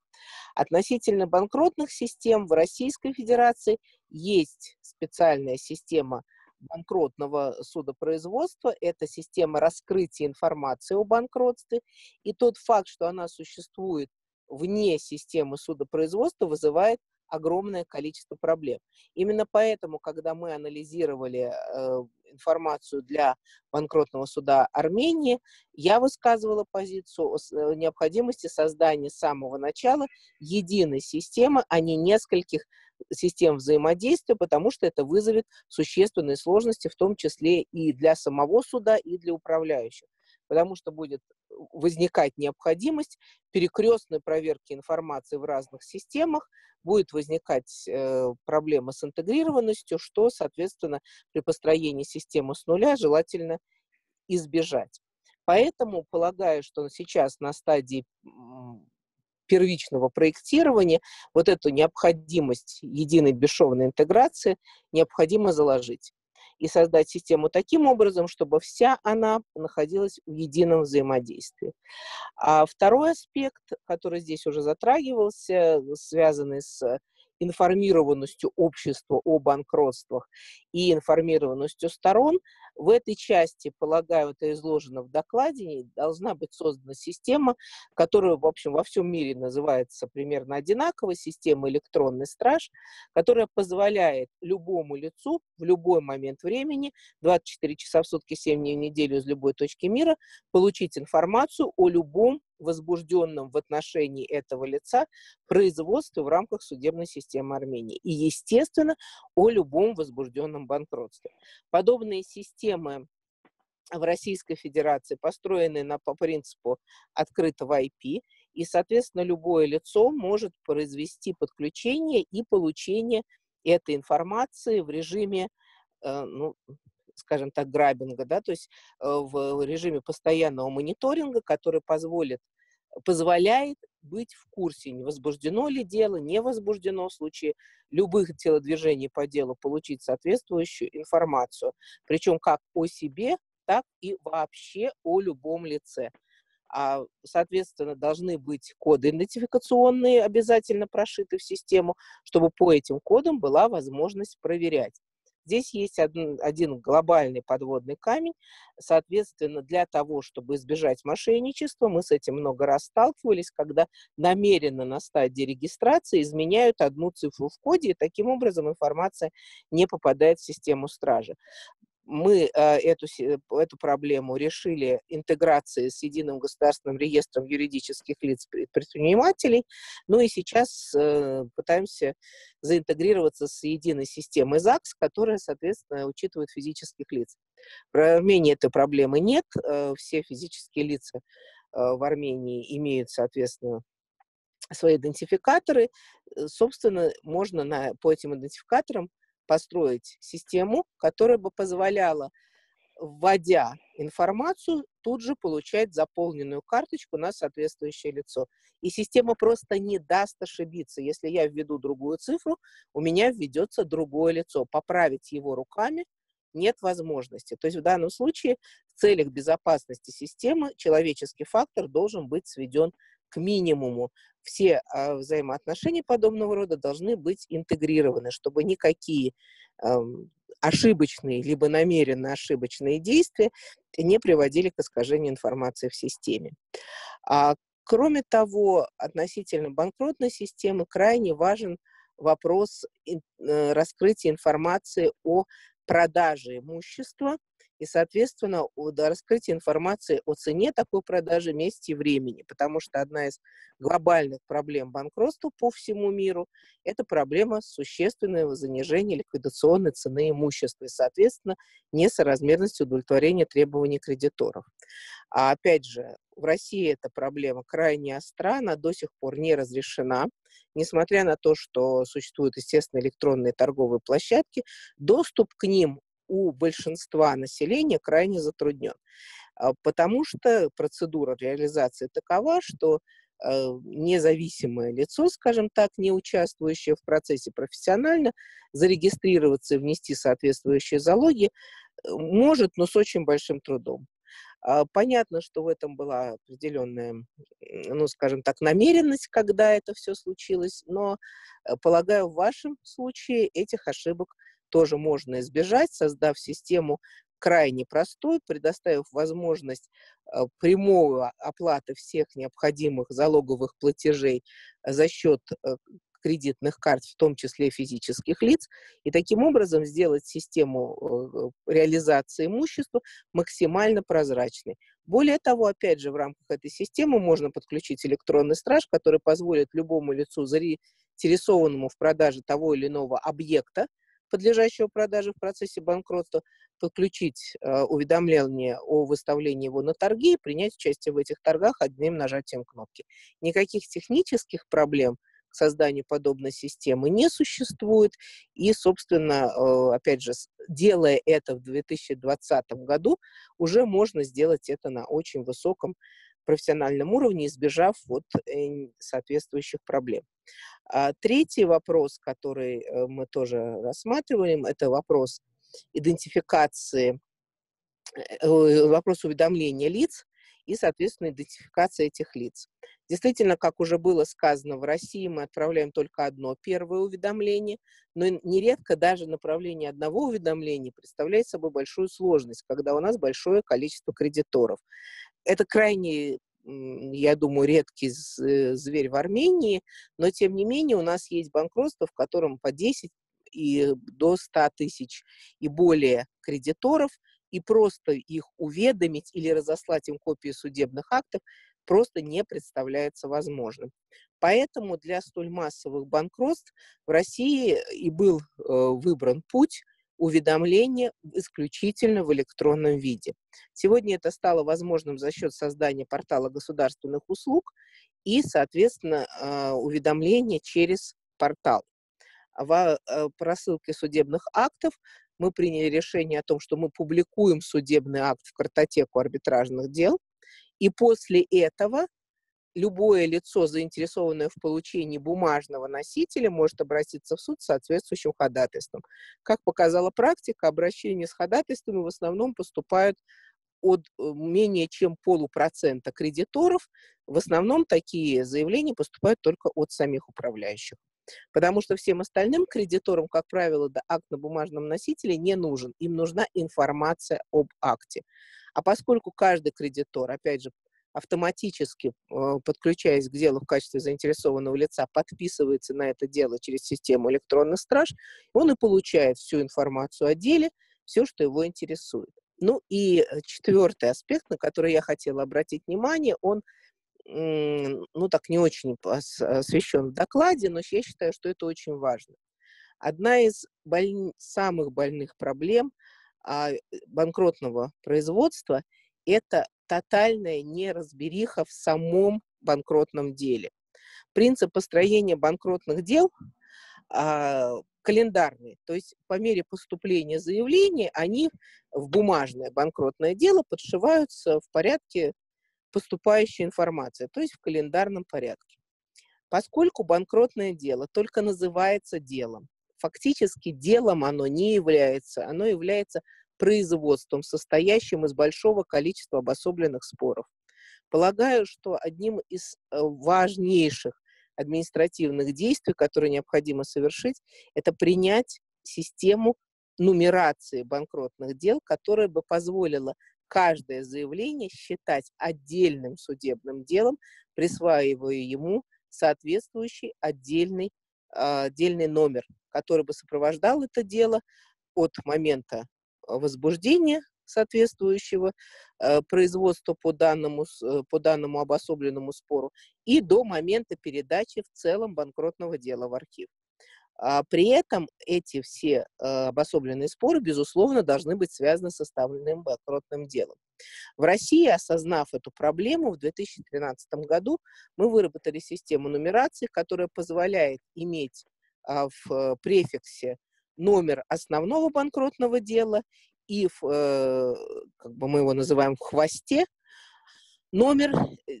Относительно банкротных систем в Российской Федерации есть специальная система банкротного судопроизводства, это система раскрытия информации о банкротстве, и тот факт, что она существует вне системы судопроизводства, вызывает огромное количество проблем. Именно поэтому, когда мы анализировали информацию для банкротного суда Армении, я высказывала позицию о необходимости создания с самого начала единой системы, а не нескольких систем взаимодействия, потому что это вызовет существенные сложности, в том числе и для самого суда, и для управляющих, потому что будет возникать необходимость перекрестной проверки информации в разных системах, будет возникать проблема с интегрированностью, что, соответственно, при построении системы с нуля желательно избежать. Поэтому полагаю, что сейчас на стадии первичного проектирования вот эту необходимость единой бесшовной интеграции необходимо заложить и создать систему таким образом, чтобы вся она находилась в едином взаимодействии. А второй аспект, который здесь уже затрагивался, связанный с информированностью общества о банкротствах и информированностью сторон, в этой части, полагаю, это изложено в докладе, должна быть создана система, которая, в общем, во всем мире называется примерно одинаково, система электронный страж, которая позволяет любому лицу в любой момент времени, 24 часа в сутки, 7 дней в неделю из любой точки мира, получить информацию о любом возбужденном в отношении этого лица производстве в рамках судебной системы Армении. И, естественно, о любом возбужденном банкротстве. Подобные системы в Российской Федерации построены по принципу открытого IP, и, соответственно, любое лицо может произвести подключение и получение этой информации в режиме, скажем так, граббинга, да, то есть в режиме постоянного мониторинга, который позволит позволяет быть в курсе, не возбуждено ли дело, не возбуждено, в случае любых телодвижений по делу получить соответствующую информацию, причем как о себе, так и вообще о любом лице. Соответственно, должны быть коды идентификационные обязательно прошиты в систему, чтобы по этим кодам была возможность проверять. Здесь есть один глобальный подводный камень. Соответственно, для того, чтобы избежать мошенничества, мы с этим много раз сталкивались, когда намеренно на стадии регистрации изменяют одну цифру в коде, и таким образом информация не попадает в систему стражи. Мы эту проблему решили интеграцией с единым государственным реестром юридических лиц предпринимателей, ну и сейчас пытаемся заинтегрироваться с единой системой ЗАГС, которая, соответственно, учитывает физических лиц. В Армении этой проблемы нет, все физические лица в Армении имеют, соответственно, свои идентификаторы. Собственно, можно по этим идентификаторам построить систему, которая бы позволяла, вводя информацию, тут же получать заполненную карточку на соответствующее лицо. И система просто не даст ошибиться. Если я введу другую цифру, у меня введется другое лицо. Поправить его руками нет возможности. То есть в данном случае в целях безопасности системы человеческий фактор должен быть сведен к минимуму. Все взаимоотношения подобного рода должны быть интегрированы, чтобы никакие ошибочные, либо намеренно ошибочные действия не приводили к искажению информации в системе. Кроме того, относительно банкротной системы крайне важен вопрос раскрытия информации о продаже имущества и, соответственно, раскрытие информации о цене такой продажи, месте и времени, потому что одна из глобальных проблем банкротства по всему миру – это проблема существенного занижения ликвидационной цены имущества и, соответственно, несоразмерности удовлетворения требований кредиторов. А опять же, в России эта проблема крайне остра, она до сих пор не разрешена, несмотря на то, что существуют, естественно, электронные торговые площадки, доступ к ним у большинства населения крайне затруднен, потому что процедура реализации такова, что независимое лицо, скажем так, не участвующее в процессе профессионально, зарегистрироваться и внести соответствующие залоги может, но с очень большим трудом. Понятно, что в этом была определенная, ну, скажем так, намеренность, когда это все случилось, но, полагаю, в вашем случае этих ошибок тоже можно избежать, создав систему крайне простой, предоставив возможность прямой оплаты всех необходимых залоговых платежей за счет кредитных карт, в том числе физических лиц, и таким образом сделать систему реализации имущества максимально прозрачной. Более того, опять же, в рамках этой системы можно подключить электронный страж, который позволит любому лицу, заинтересованному в продаже того или иного объекта, подлежащего продаже в процессе банкротства, подключить уведомление о выставлении его на торги и принять участие в этих торгах одним нажатием кнопки. Никаких технических проблем к созданию подобной системы не существует. И, собственно, опять же, делая это в 2020 году, уже можно сделать это на очень высоком профессиональном уровне, избежав вот соответствующих проблем. Третий вопрос, который мы тоже рассматриваем, это вопрос идентификации, вопрос уведомления лиц и, соответственно, идентификация этих лиц. Действительно, как уже было сказано, в России мы отправляем только одно первое уведомление, но нередко даже направление одного уведомления представляет собой большую сложность, когда у нас большое количество кредиторов. Это крайне, я думаю, редкий зверь в Армении, но тем не менее у нас есть банкротство, в котором по 10 и до 100 тысяч и более кредиторов, и просто их уведомить или разослать им копии судебных актов просто не представляется возможным. Поэтому для столь массовых банкротств в России и был выбран путь уведомления исключительно в электронном виде. Сегодня это стало возможным за счет создания портала государственных услуг и, соответственно, уведомления через портал. В просылке судебных актов мы приняли решение о том, что мы публикуем судебный акт в картотеку арбитражных дел, и после этого любое лицо, заинтересованное в получении бумажного носителя, может обратиться в суд с соответствующим ходатайством. Как показала практика, обращения с ходатайствами в основном поступают от менее чем 0,5% кредиторов. В основном такие заявления поступают только от самих управляющих. Потому что всем остальным кредиторам, как правило, акт на бумажном носителе не нужен. Им нужна информация об акте. А поскольку каждый кредитор, опять же, автоматически, подключаясь к делу в качестве заинтересованного лица, подписывается на это дело через систему электронных страж, он и получает всю информацию о деле, все, что его интересует. Ну и четвертый аспект, на который я хотела обратить внимание, он, ну так, не очень освещен в докладе, но я считаю, что это очень важно. Одна из самых больных проблем банкротного производства – это тотальная неразбериха в самом банкротном деле. Принцип построения банкротных дел календарный, то есть по мере поступления заявления они в бумажное банкротное дело подшиваются в порядке поступающей информации, то есть в календарном порядке. Поскольку банкротное дело только называется делом, фактически делом оно не является, оно является производством, состоящим из большого количества обособленных споров. Полагаю, что одним из важнейших административных действий, которые необходимо совершить, это принять систему нумерации банкротных дел, которая бы позволила каждое заявление считать отдельным судебным делом, присваивая ему соответствующий отдельный номер, который бы сопровождал это дело от момента возбуждения соответствующего производства по данному обособленному спору и до момента передачи в целом банкротного дела в архив. При этом эти все обособленные споры, безусловно, должны быть связаны с оставленным банкротным делом. В России, осознав эту проблему, в 2013 году мы выработали систему нумерации, которая позволяет иметь в префиксе номер основного банкротного дела и, как бы мы его называем, в хвосте, номер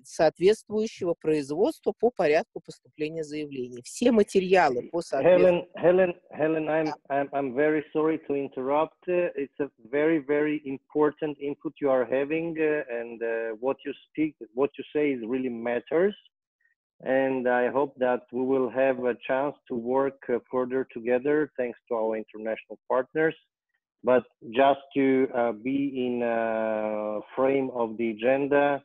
соответствующего производства по порядку поступления заявлений. Все материалы по соответствию... Helen, I'm very sorry to interrupt. It's a very, very important input you are having, and what you say is really matters. And I hope that we will have a chance to work further together, thanks to our international partners. But just to be in frame of the agenda,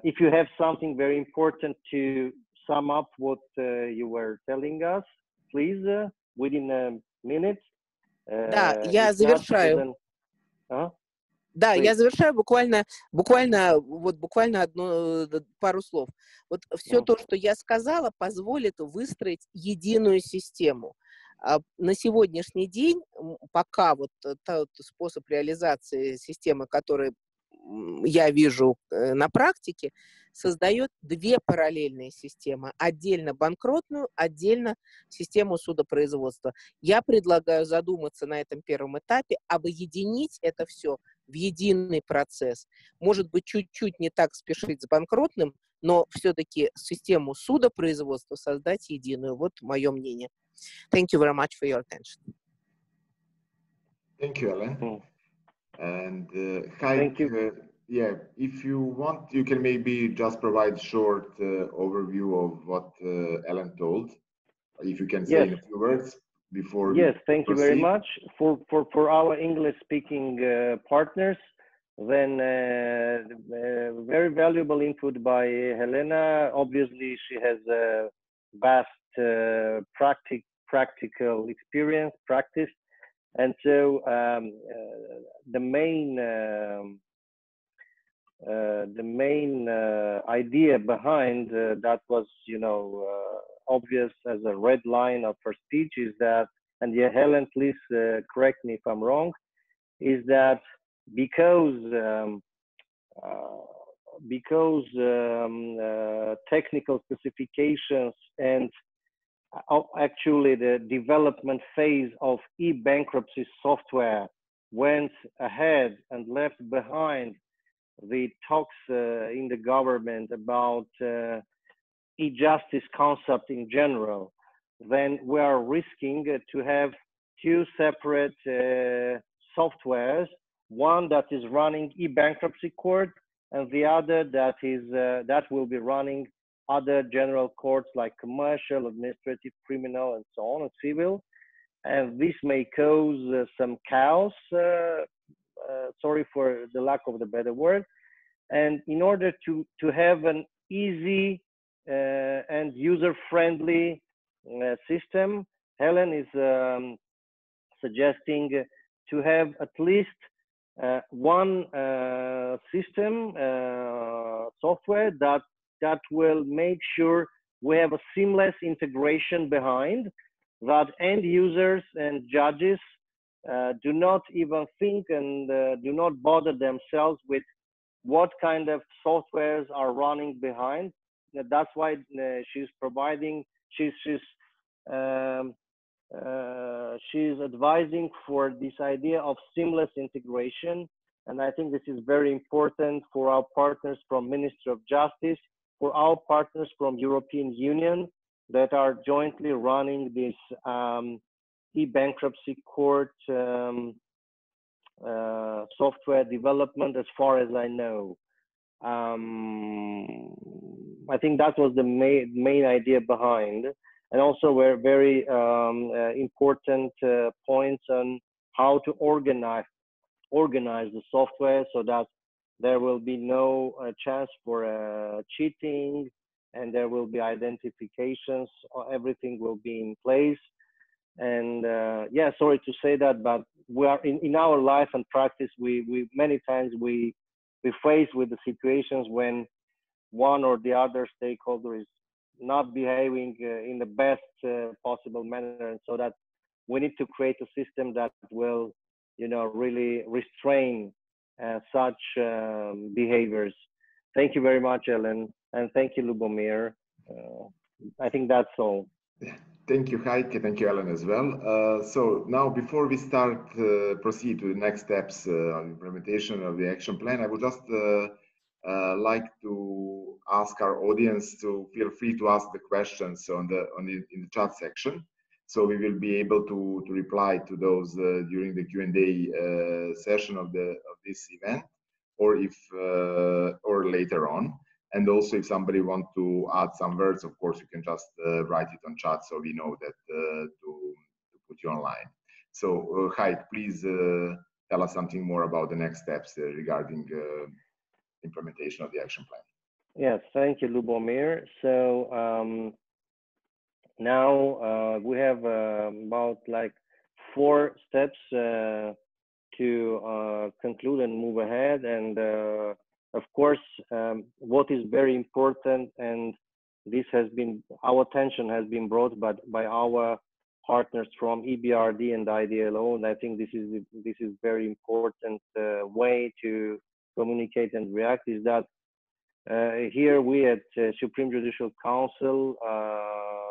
if you have something very important to sum up what you were telling us, please, within a minute. Да, я завершаю. Да, я завершаю буквально пару слов. Вот все то, что я сказала, позволит выстроить единую систему. На сегодняшний день, пока вот тот способ реализации системы, который я вижу на практике, создает две параллельные системы. Отдельно банкротную, отдельно систему судопроизводства. Я предлагаю задуматься на этом первом этапе, объединить это все в единый процесс. Может быть, чуть-чуть не так спешить с банкротным, но все-таки систему судопроизводства создать единую. Вот мое мнение. Thank you very much for your attention. Thank you, Ellen. And Thank you. Yeah, if you want, you can maybe just provide short overview of what Ellen told. If you can say in a few words before. Yes, thank you very much for our English-speaking partners. Then very valuable input by Helena. Obviously, she has a vast practical experience, practice. And so the main idea behind that was, obvious as a red line of her speech is that, and yeah, Helen, please correct me if I'm wrong, is that because technical specifications and actually the development phase of e-bankruptcy software went ahead and left behind the talks in the government about e-justice concept in general, then we are risking to have two separate softwares, one that is running e-bankruptcy court and the other that is that will be running other general courts like commercial, administrative, criminal, and so on, and civil. And this may cause some chaos, sorry for the lack of the better word. And in order to have an easy and user-friendly system, Helen is suggesting to have at least one system software that will make sure we have a seamless integration behind, that end users and judges do not even think and do not bother themselves with what kind of softwares are running behind. That's why she's providing, she's advising for this idea of seamless integration. And I think this is very important for our partners from Ministry of Justice, for our partners from European Union that are jointly running this e-bankruptcy court software development, as far as I know. I think that was the main idea behind, and also were very important points on how to organize the software so that there will be no chance for cheating, and there will be identifications. Everything will be in place. And yeah, sorry to say that, but we are in our life and practice, we many times we face with the situations when one or the other stakeholder is not behaving in the best possible manner, and so that we need to create a system that will, you know, really restrain such behaviors. Thank you very much, Ellen, and thank you, Lubomir. I think that's all. Thank you, Heike. Thank you, Ellen, as well. So now, before we start, proceed to the next steps on implementation of the action plan, I would just like to ask our audience to feel free to ask the questions in the chat section. So we will be able to reply to those during the Q&A session of this event, or or later on. And also, if somebody wants to add some words, of course, you can just write it on chat so we know that to put you online. So, Heike, please tell us something more about the next steps regarding implementation of the action plan. Yes, thank you, Lubomir. So now we have about like 4 steps to conclude and move ahead. And of course, what is very important, and this has been, our attention has been brought by our partners from EBRD and IDLO, and I think this is very important way to communicate and react, is that here we at Supreme Judicial Council,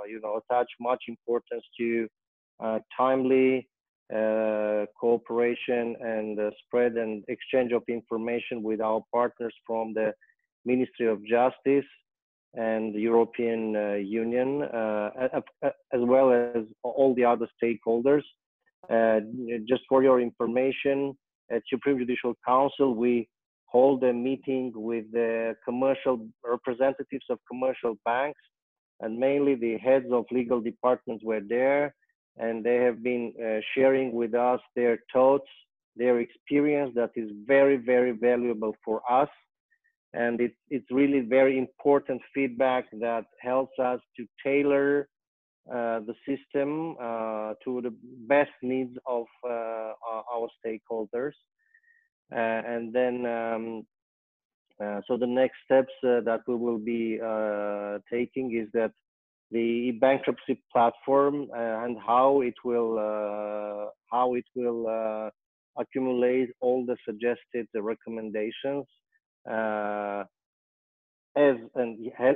you know, attach much importance to timely cooperation and spread and exchange of information with our partners from the Ministry of Justice and the European Union, as well as all the other stakeholders. Just for your information, at Supreme Judicial Council, we hold a meeting with the commercial representatives of commercial banks, and mainly the heads of legal departments were there, and they have been sharing with us their thoughts, their experience that is very, very valuable for us. And it's really very important feedback that helps us to tailor the system to the best needs of our stakeholders. And then, so the next steps that we will be taking is that the bankruptcy platform and how it will accumulate all the suggested recommendations.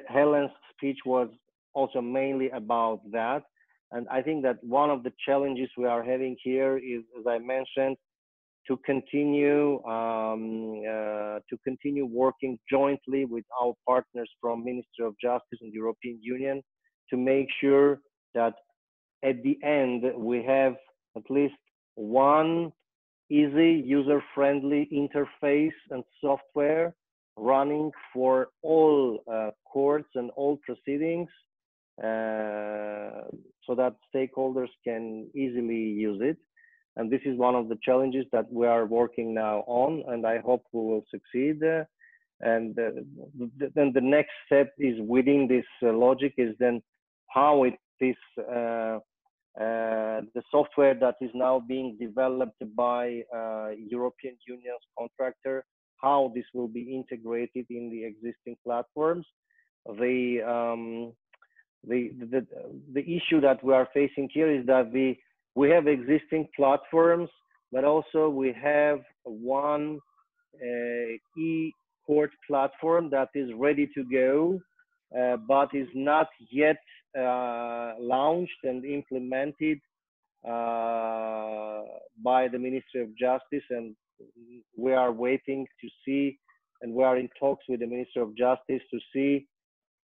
Helen's speech was also mainly about that. And I think that one of the challenges we are having here is, as I mentioned, to continue working jointly with our partners from Ministry of Justice and the European Union to make sure that at the end we have at least one easy, user-friendly interface and software running for all courts and all proceedings, so that stakeholders can easily use it. And this is one of the challenges that we are working now on, and I hope we will succeed. And then the next step is within this logic is then how it is the software that is now being developed by European Union's contractor, how this will be integrated in the existing platforms. The issue that we are facing here is that we have existing platforms, but also we have one e-court platform that is ready to go, but is not yet launched and implemented by the Ministry of Justice, and we are waiting to see, and we are in talks with the Ministry of Justice to see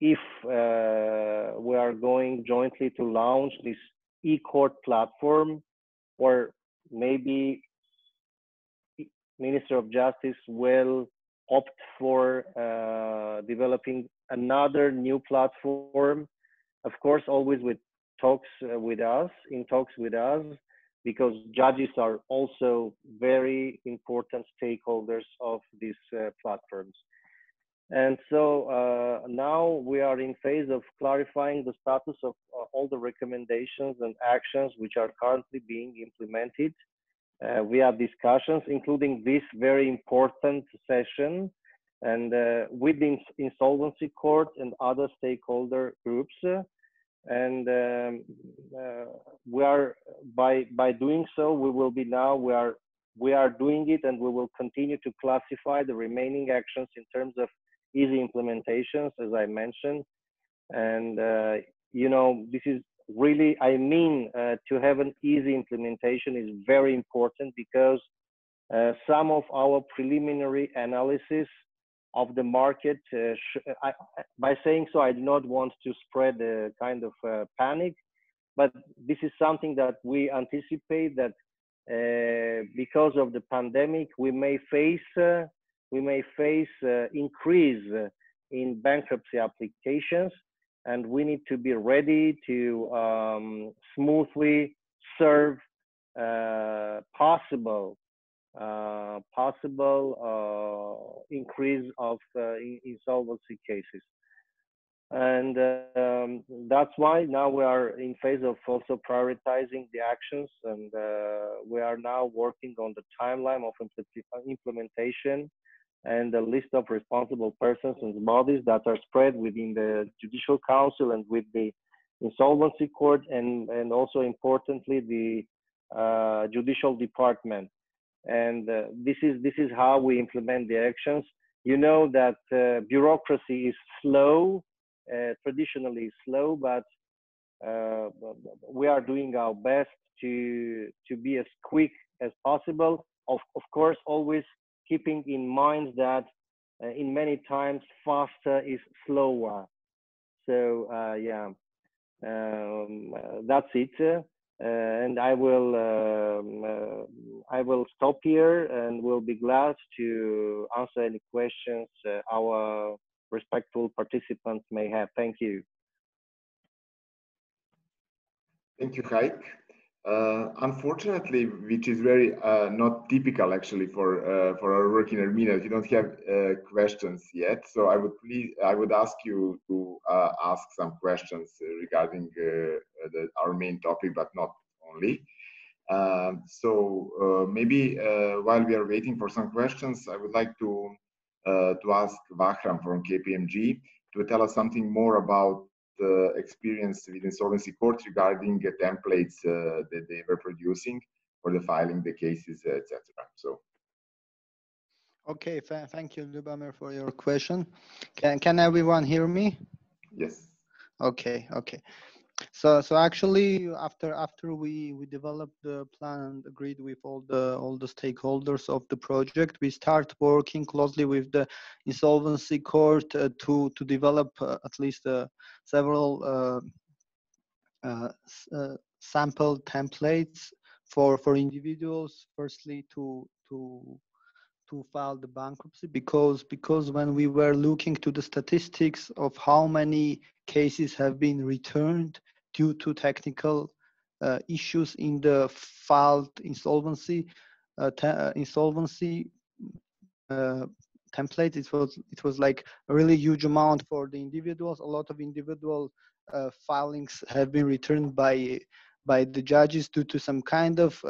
if we are going jointly to launch this e-court platform, or maybe Ministry of Justice will opt for developing another new platform, of course, always with talks with us, because judges are also very important stakeholders of these platforms. And so now we are in phase of clarifying the status of all the recommendations and actions which are currently being implemented via discussions, including this very important session, and with the Insolvency Court and other stakeholder groups. And we are, by doing so, we will be now, we are doing it, and we will continue to classify the remaining actions in terms of easy implementations, as I mentioned. And you know, this is really, I mean, to have an easy implementation is very important, because some of our preliminary analysis of the market, by saying so, I do not want to spread a kind of panic, but this is something that we anticipate that because of the pandemic, we may face increase in bankruptcy applications, and we need to be ready to smoothly serve possible increase of insolvency cases. And that's why now we are in phase of also prioritizing the actions, and we are now working on the timeline of implementation and the list of responsible persons and bodies that are spread within the Judicial Council and with the Insolvency Court, and also importantly the Judicial Department. And this is how we implement the actions. You know that bureaucracy is slow, traditionally slow, but we are doing our best to be as quick as possible. Of course, always keeping in mind that in many times faster is slower. So yeah, that's it. And I will stop here, and will be glad to answer any questions our respectful participants may have. Thank you. Thank you, Haik. Unfortunately, which is very not typical actually for our work in Armenia, we don't have questions yet. So I would ask you to ask some questions regarding our main topic, but not only. So maybe while we are waiting for some questions, I would like to ask Bahram from KPMG to tell us something more about the experience with Insolvency Court regarding the templates that they were producing for the filing the cases, etc. So, okay, thank you, Lubomir, for your question. Can everyone hear me? Yes. Okay. So actually, after we developed the plan and agreed with all the stakeholders of the project, we start working closely with the Insolvency Court to develop at least several sample templates for individuals. Firstly, to file the bankruptcy, because when we were looking to the statistics of how many cases have been returned due to technical issues in the filed insolvency template, it was like a really huge amount for the individuals. A lot of individual filings have been returned by the judges due to some kind of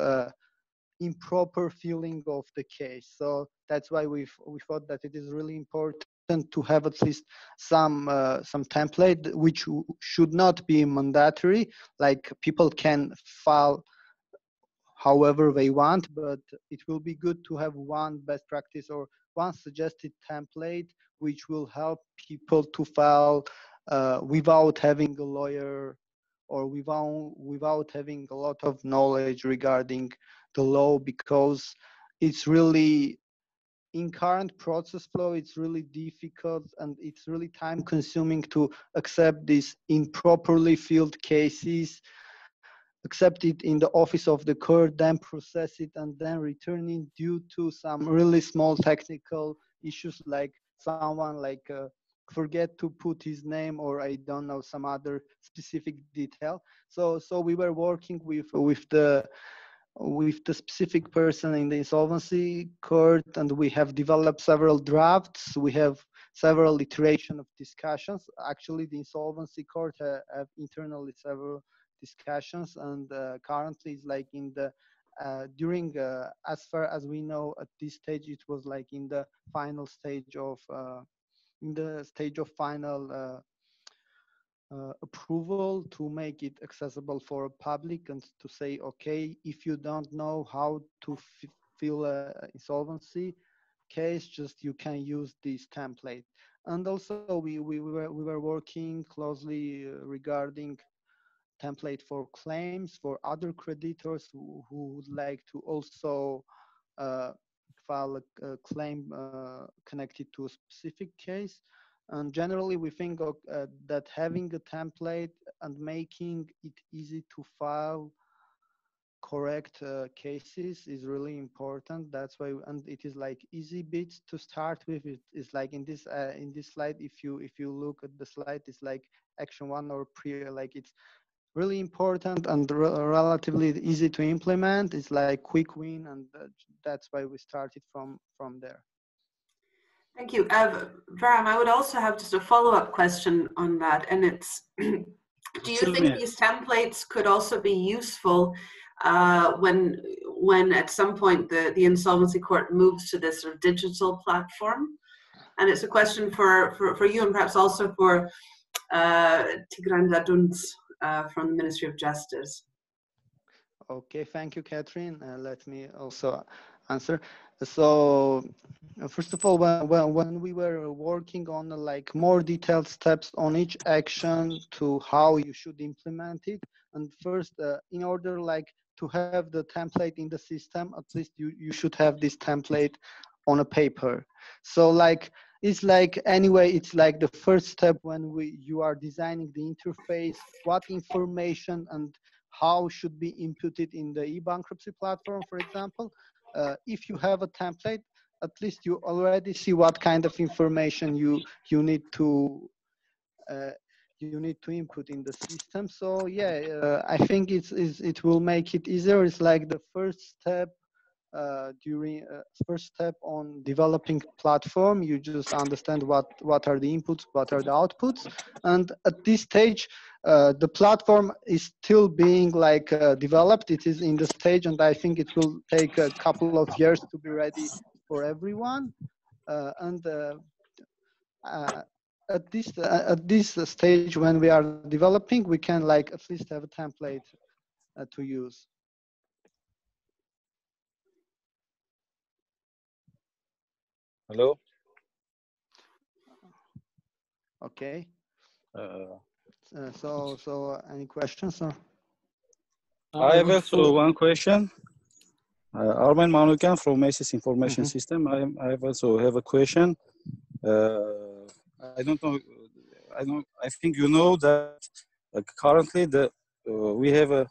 improper feeling of the case. So that's why we thought that it is really important to have at least some template, which should not be mandatory. Like, people can file however they want, but it will be good to have one best practice or one suggested template which will help people to file without having a lawyer or without having a lot of knowledge regarding the law, because it's really, in current process flow, it's really difficult and it's really time consuming to accept these improperly filled cases, accept it in the office of the court, then process it, and then return it due to some really small technical issues, like someone forget to put his name, or I don't know, some other specific detail. So we were working with the specific person in the insolvency court, and we have developed several drafts. We have several iterations of discussions. Actually, the insolvency court have internally several discussions, and currently it's like in the during as far as we know at this stage, it was like in the final stage of final approval to make it accessible for public, and to say, okay, if you don't know how to fill a insolvency case, just you can use this template. And also we were working closely regarding template for claims for other creditors who would like to also file a claim connected to a specific case. And generally, we think that having a template and making it easy to file correct cases is really important. That's why, and it is like easy bits to start with. It is like in this slide. If you look at the slide, it's like action one or like it's really important and relatively easy to implement. It's like quick win, and that's why we started from there. Thank you. Varam, I would also have just a follow-up question on that, and it's, do you think these templates could also be useful when at some point the insolvency court moves to this sort of digital platform? And it's a question for you, and perhaps also for Tigran Daduns from the Ministry of Justice. Okay, thank you, Catherine. Let me also answer. So first of all, when we were working on like more detailed steps on each action to how you should implement it, and first in order like to have the template in the system, at least you should have this template on a paper. So like it's like, anyway, it's like the first step when you are designing the interface, what information and how should be inputted in the e-bankruptcy platform, for example. If you have a template, at least you already see what kind of information you need to input in the system. So yeah, I think it will make it easier. It's like the first step first step on developing platform. You just understand what are the inputs, what are the outputs, and at this stage the platform is still being like developed. It is in the stage, and I think it will take a couple of years to be ready for everyone. At this stage, when we are developing, we can like at least have a template to use. Hello. Okay. Any questions? Or? I have also one question. Armen Manukan from ACES Information System. I also have a question. I don't know. I think you know that currently we have a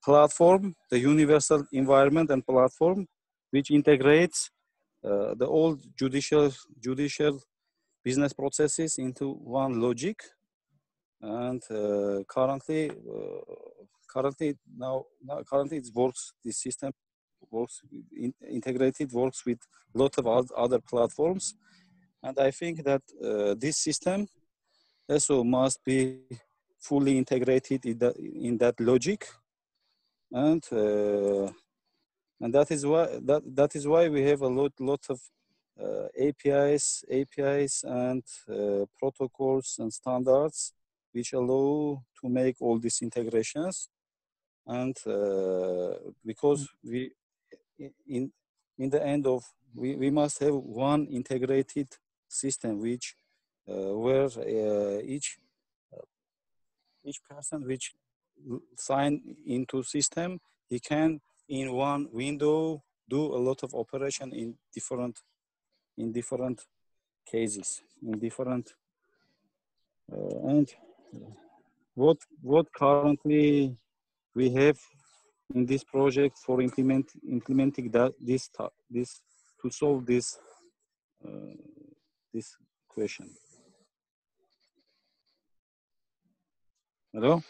platform, the Universal Environment and Platform, which integrates the old judicial business processes into one logic. And currently it works. This system works integrated, works with a lot of other platforms, and I think that this system also must be fully integrated in that logic, and that is why we have a lot of APIs and protocols and standards which allow to make all these integrations, and because we in the end of we must have one integrated system which where each person which sign into system, he can in one window do a lot of operation in different cases, in different and what currently we have in this project for implementing this to solve this this question. Hello?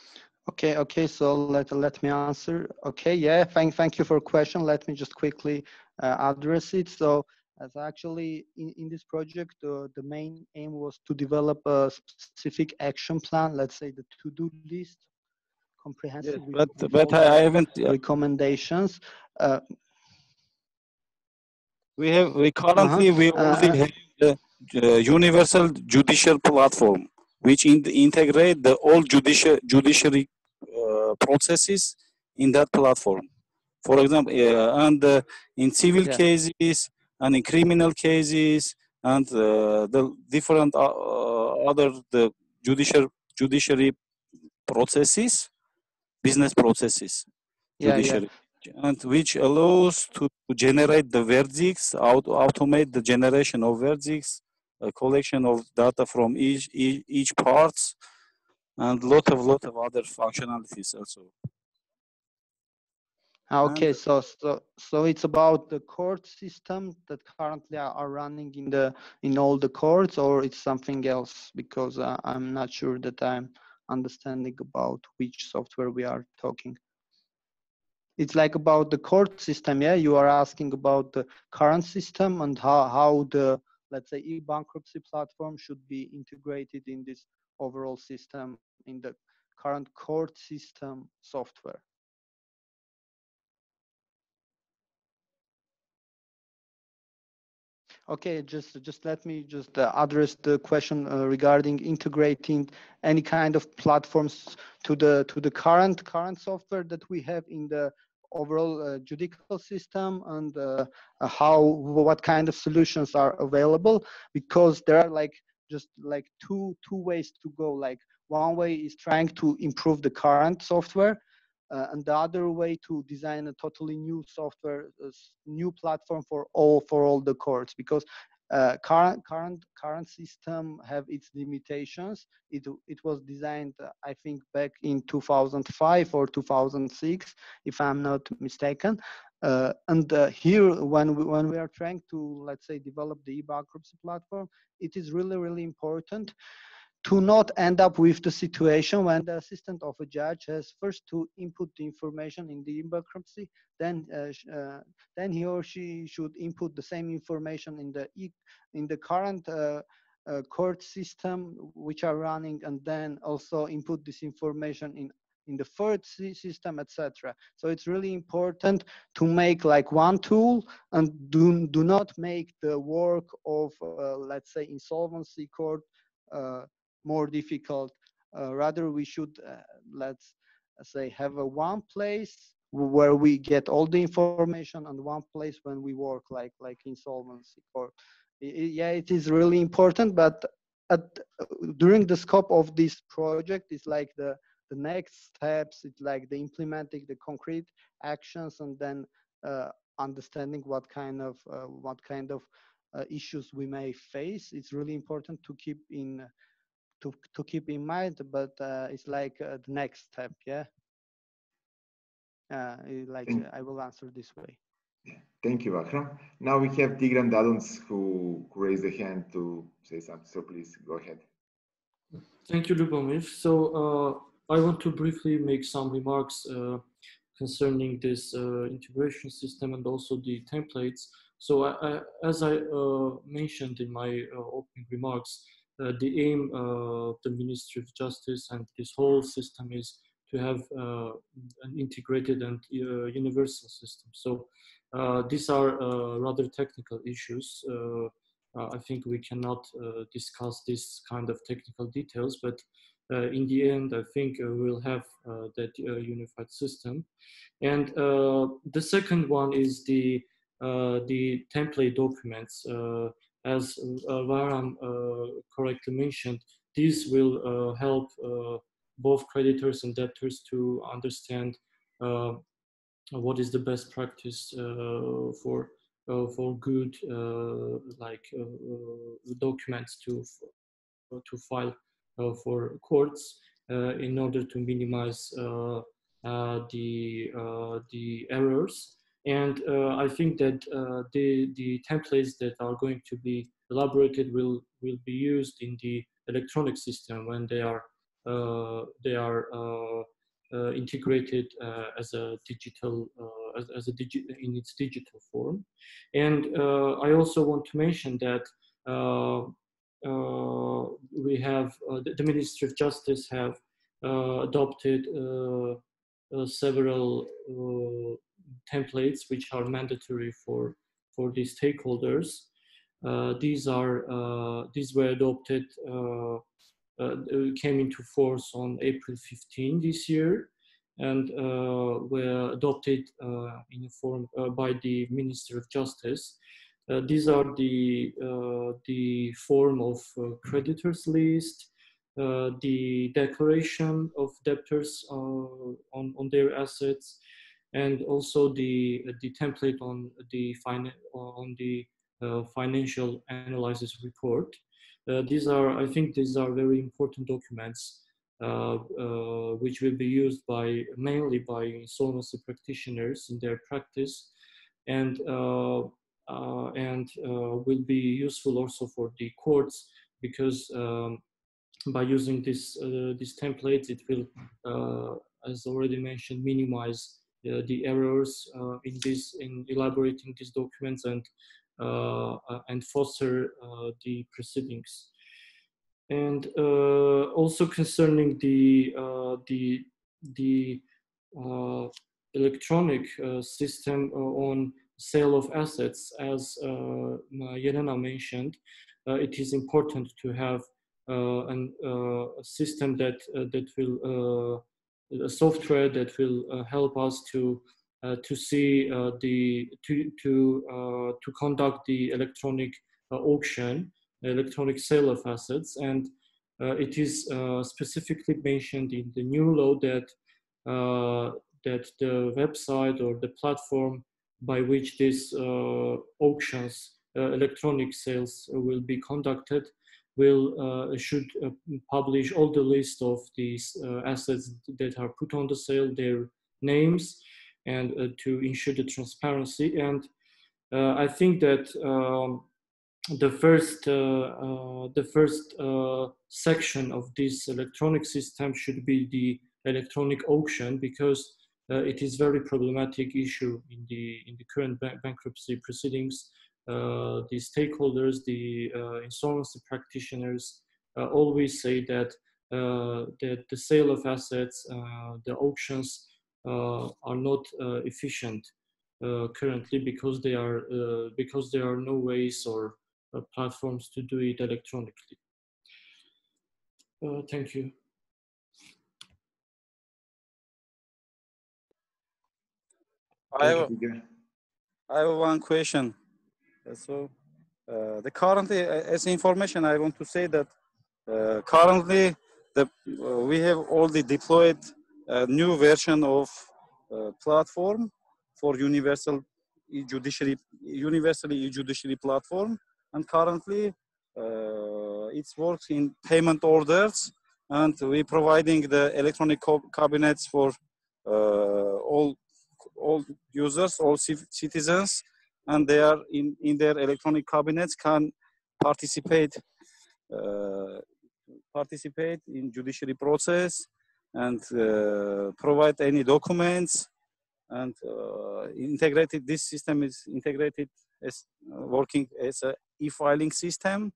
Okay, so let me answer. Okay, yeah, thank you for your question. Let me just quickly address it. So as actually in this project, the main aim was to develop a specific action plan, let's say the to-do list, comprehensive. Yes, but I haven't recommendations. We currently only have the Universal Judicial Platform, which integrate the all judiciary processes in that platform. For example, and in civil cases and in criminal cases and the different other the judiciary processes, business processes, judiciary. And which allows to generate the verdicts, automate the generation of verdicts, a collection of data from each parts, and lot of other functionalities also. Okay, so it's about the court system that currently are running in all the courts, or it's something else? Because I'm not sure that I'm understanding about which software we are talking. It's like about the court system, yeah? You are asking about the current system and how the, let's say, e-bankruptcy platform should be integrated in this overall system, in the current court system software. Okay, just let me just address the question regarding integrating any kind of platforms to the current software that we have in the overall judicial system, and what kind of solutions are available, because there are just two ways to go. Like one way is trying to improve the current software, and the other way to design a totally new software, new platform for all the courts, because current system have its limitations. It was designed, I think, back in 2005 or 2006, if I'm not mistaken. And here, when we are trying to, let's say, develop the e-bankruptcy platform, it is really important to not end up with the situation when the assistant of a judge has first to input the information in the e-bankruptcy, then he or she should input the same information in the current court system which are running, and then also input this information in the third system, etc. So it's really important to make like one tool, and do not make the work of let's say insolvency court more difficult. Rather, we should let's say have a one place where we get all the information, and one place when we work like insolvency court. Yeah, it is really important, but during the scope of this project, it's like the next steps. It's like the implementing the concrete actions, and then understanding what kind of issues we may face. It's really important to keep in mind, but it's like the next step. Yeah. I will answer this way. Thank you, Akram. Now we have Tigran Daduns who raised a hand to say something. So please go ahead. Thank you, Lubomir. So I want to briefly make some remarks concerning this integration system and also the templates. So as I mentioned in my opening remarks, the aim of the Ministry of Justice and this whole system is to have an integrated and universal system. So these are rather technical issues. I think we cannot discuss this kind of technical details, but in the end, I think we'll have that unified system. And the second one is the template documents. As Varam correctly mentioned, these will help both creditors and debtors to understand what is the best practice for good documents to file for courts in order to minimize the errors. And I think that the templates that are going to be elaborated will be used in the electronic system when they are integrated as a digital in its digital form. And I also want to mention that we have the Ministry of Justice have adopted several templates which are mandatory for the stakeholders. These were adopted. Came into force on April 15 this year, and were adopted in a form by the Minister of Justice. These are the form of creditors list, the declaration of debtors on their assets, and also the template on the financial analysis report. I think these are very important documents which will be used mainly by insolvency practitioners in their practice, and will be useful also for the courts, because by using these templates, it will, as already mentioned, minimize the errors in elaborating these documents and foster the proceedings. And also concerning the electronic system on sale of assets, as Yelena mentioned, it is important to have a system that will a software that will help us to see to conduct the electronic auction, electronic sale of assets. And it is specifically mentioned in the new law that the website or the platform by which these auctions, electronic sales will be conducted, should publish all the list of these assets that are put on the sale, their names, and to ensure the transparency. And I think that the first section of this electronic system should be the electronic auction, because it is very problematic issue in the current bankruptcy proceedings. The stakeholders, the insolvency practitioners always say that the sale of assets, the auctions are not efficient currently, because there are no ways or platforms to do it electronically. Thank you. I have one question. So, currently, as information, I want to say that currently, we have already deployed a new version of platform for universally e-judiciary platform, and currently it works in payment orders, and we're providing the electronic cabinets for all users, all citizens, and they are in their electronic cabinets can participate in judiciary process and provide any documents, and this system is integrated as working as a e-filing system,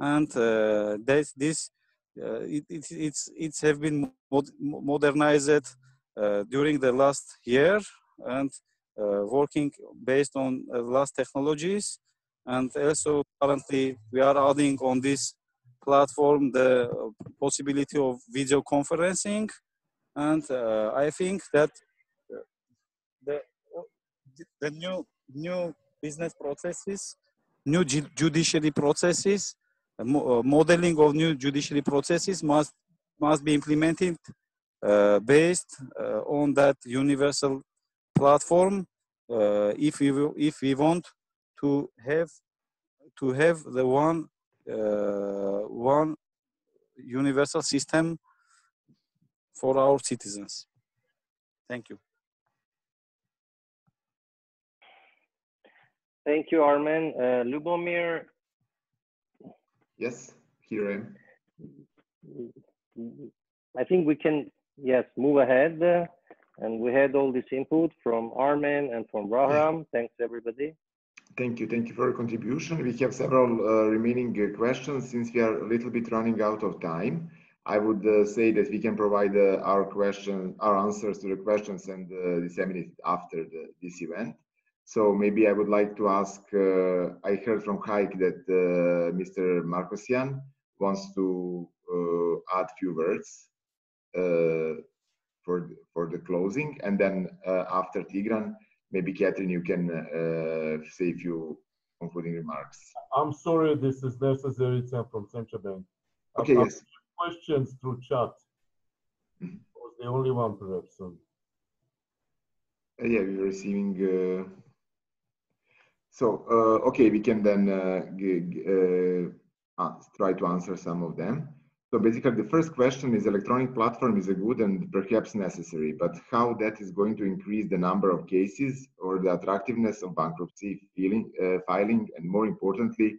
and it's have been modernized during the last year, and working based on last technologies, and also currently we are adding on this platform the possibility of video conferencing, and I think that the new business processes, new judiciary processes, modeling of new judiciary processes must be implemented based on that universal platform if we want to have the one universal system for our citizens. Thank you. Thank you, Armen. Lubomir? Yes, here I am. I think we can, yes, move ahead. And we had all this input from Armen and from Rahram. Thanks, everybody. Thank you for your contribution. We have several remaining questions. Since we are a little bit running out of time, I would say that we can provide our answers to the questions and disseminate after this event. So maybe I would like to ask, I heard from Haik that Mr. Markosian wants to add few words for the closing, and then after Tigran, maybe Catherine, you can say a few concluding remarks. I'm sorry, this is necessary from Central Bank. Okay, yes. Questions through chat. I was the only one, perhaps. So. Yeah, we're receiving. Okay, we can then try to answer some of them. So basically, the first question is: electronic platform is a good and perhaps necessary, but how that is going to increase the number of cases or the attractiveness of bankruptcy filing, and more importantly,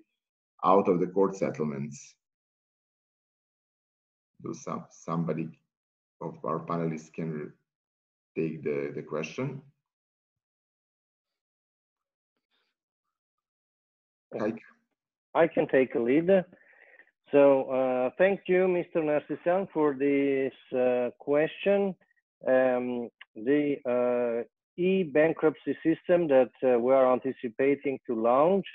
out of the court settlements? Do somebody of our panelists can take the question? I can take a lead. So thank you, Mr. Narcissan, for this question. The e-bankruptcy system that we are anticipating to launch,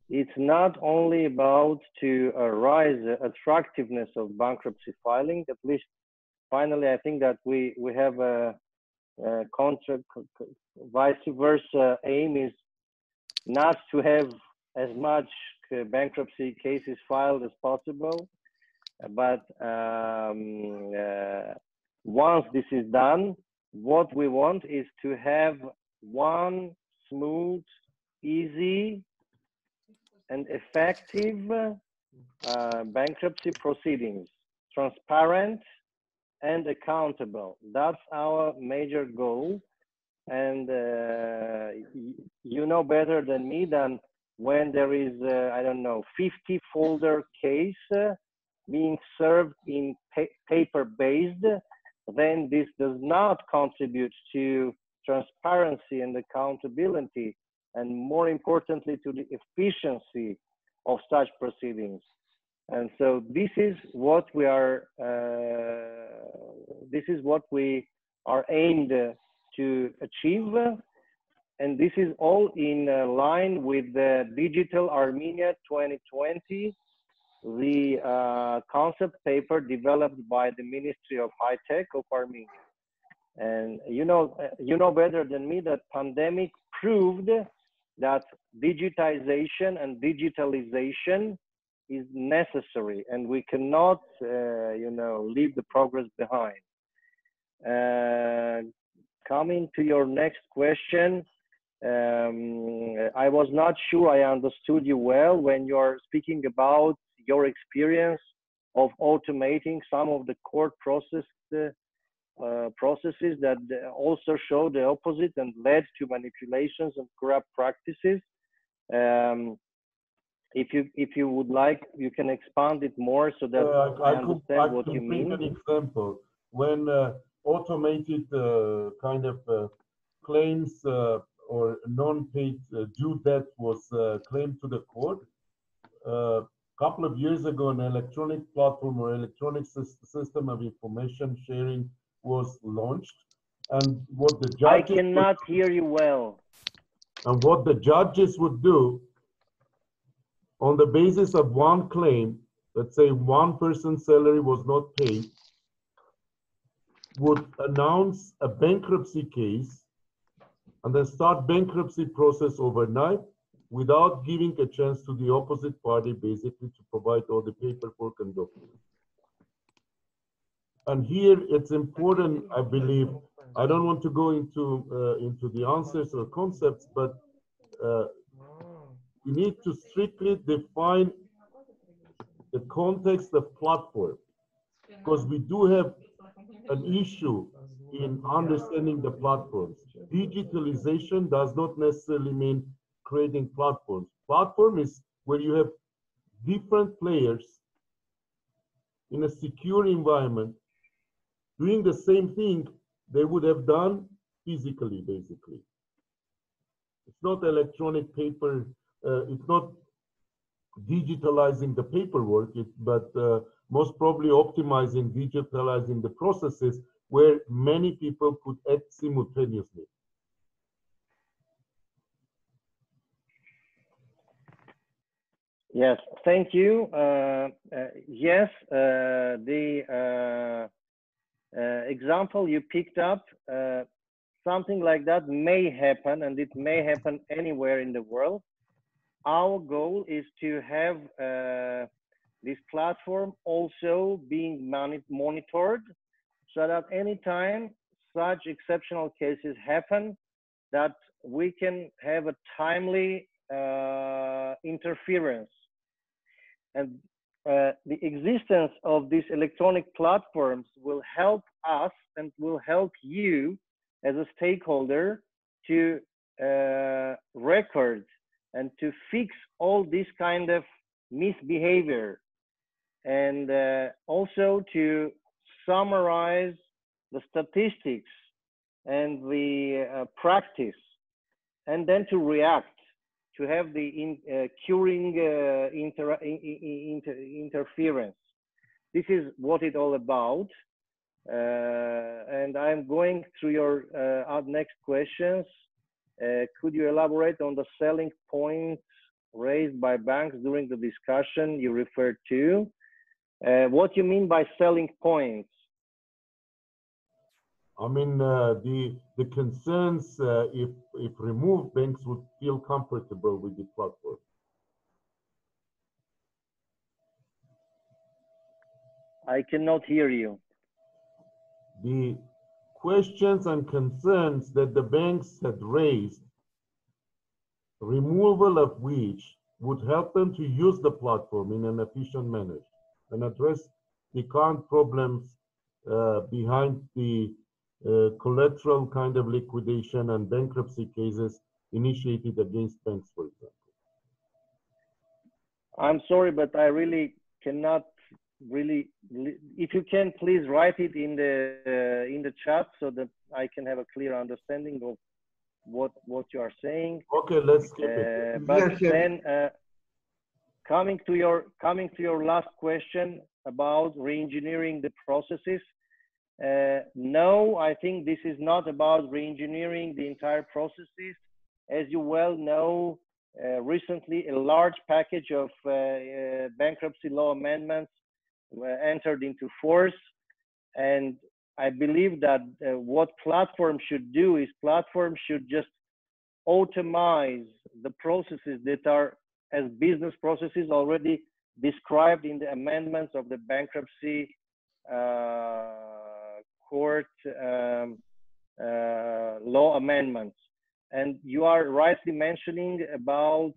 it's not only about to raise the attractiveness of bankruptcy filing. At least finally, I think that we have a vice versa aim is not to have as much bankruptcy cases filed as possible, but once this is done, what we want is to have one smooth, easy, and effective bankruptcy proceedings, transparent and accountable. That's our major goal. And you know better than me than when there is, I don't know, 50 folder case being served in paper-based, then this does not contribute to transparency and accountability, and more importantly, to the efficiency of such proceedings. And so this is what we are, aimed to achieve. And this is all in line with the Digital Armenia 2020, the concept paper developed by the Ministry of High Tech of Armenia. And you know better than me that pandemic proved that digitization and digitalization is necessary, and we cannot, you know, leave the progress behind. Coming to your next question, I was not sure I understood you well when you're speaking about your experience of automating some of the court processes that also show the opposite and led to manipulations and corrupt practices. If you would like, you can expand it more so that I understand what you mean. An example when automated kind of claims or non-paid due debt was claimed to the court. A couple of years ago, an electronic platform or electronic system of information sharing was launched, and what the judges— I cannot hear you well. And what the judges would do, on the basis of one claim, let's say one person's salary was not paid, would announce a bankruptcy case and then start bankruptcy process overnight without giving a chance to the opposite party basically to provide all the paperwork and documents. And here it's important, I believe, I don't want to go into the answers or concepts, but we need to strictly define the context of platform, because we do have an issue in understanding the platforms. Digitalization does not necessarily mean creating platforms. Platform is where you have different players in a secure environment doing the same thing they would have done physically, basically. It's not electronic paper, it's not digitalizing the paperwork, but most probably optimizing, digitalizing the processes where many people could act simultaneously. Yes, thank you. Yes, the example you picked up, something like that may happen, and it may happen anywhere in the world. Our goal is to have this platform also being monitored, so that anytime such exceptional cases happen, that we can have a timely interference. And the existence of these electronic platforms will help us and will help you as a stakeholder to record and to fix all this kind of misbehavior, and also to summarize the statistics and the practice, and then to react, to have the curing interference. This is what it's all about. And I'm going through your next questions. Could you elaborate on the selling points raised by banks during the discussion you referred to? What you mean by selling points? I mean, the concerns, if removed, banks would feel comfortable with the platform. I cannot hear you. The questions and concerns that the banks had raised, removal of which would help them to use the platform in an efficient manner and address the current problems behind the collateral kind of liquidation and bankruptcy cases initiated against banks, for example. I'm sorry, but I really cannot really. If you can, please write it in the chat so that I can have a clear understanding of what you are saying. Okay, let's skip it. But then, coming to your last question about re-engineering the processes. No, I think this is not about re-engineering the entire processes. As you well know, recently a large package of bankruptcy law amendments entered into force, and I believe that what platforms should do is platforms should just automate the processes that are as business processes already described in the amendments of the bankruptcy court law amendments. And you are rightly mentioning about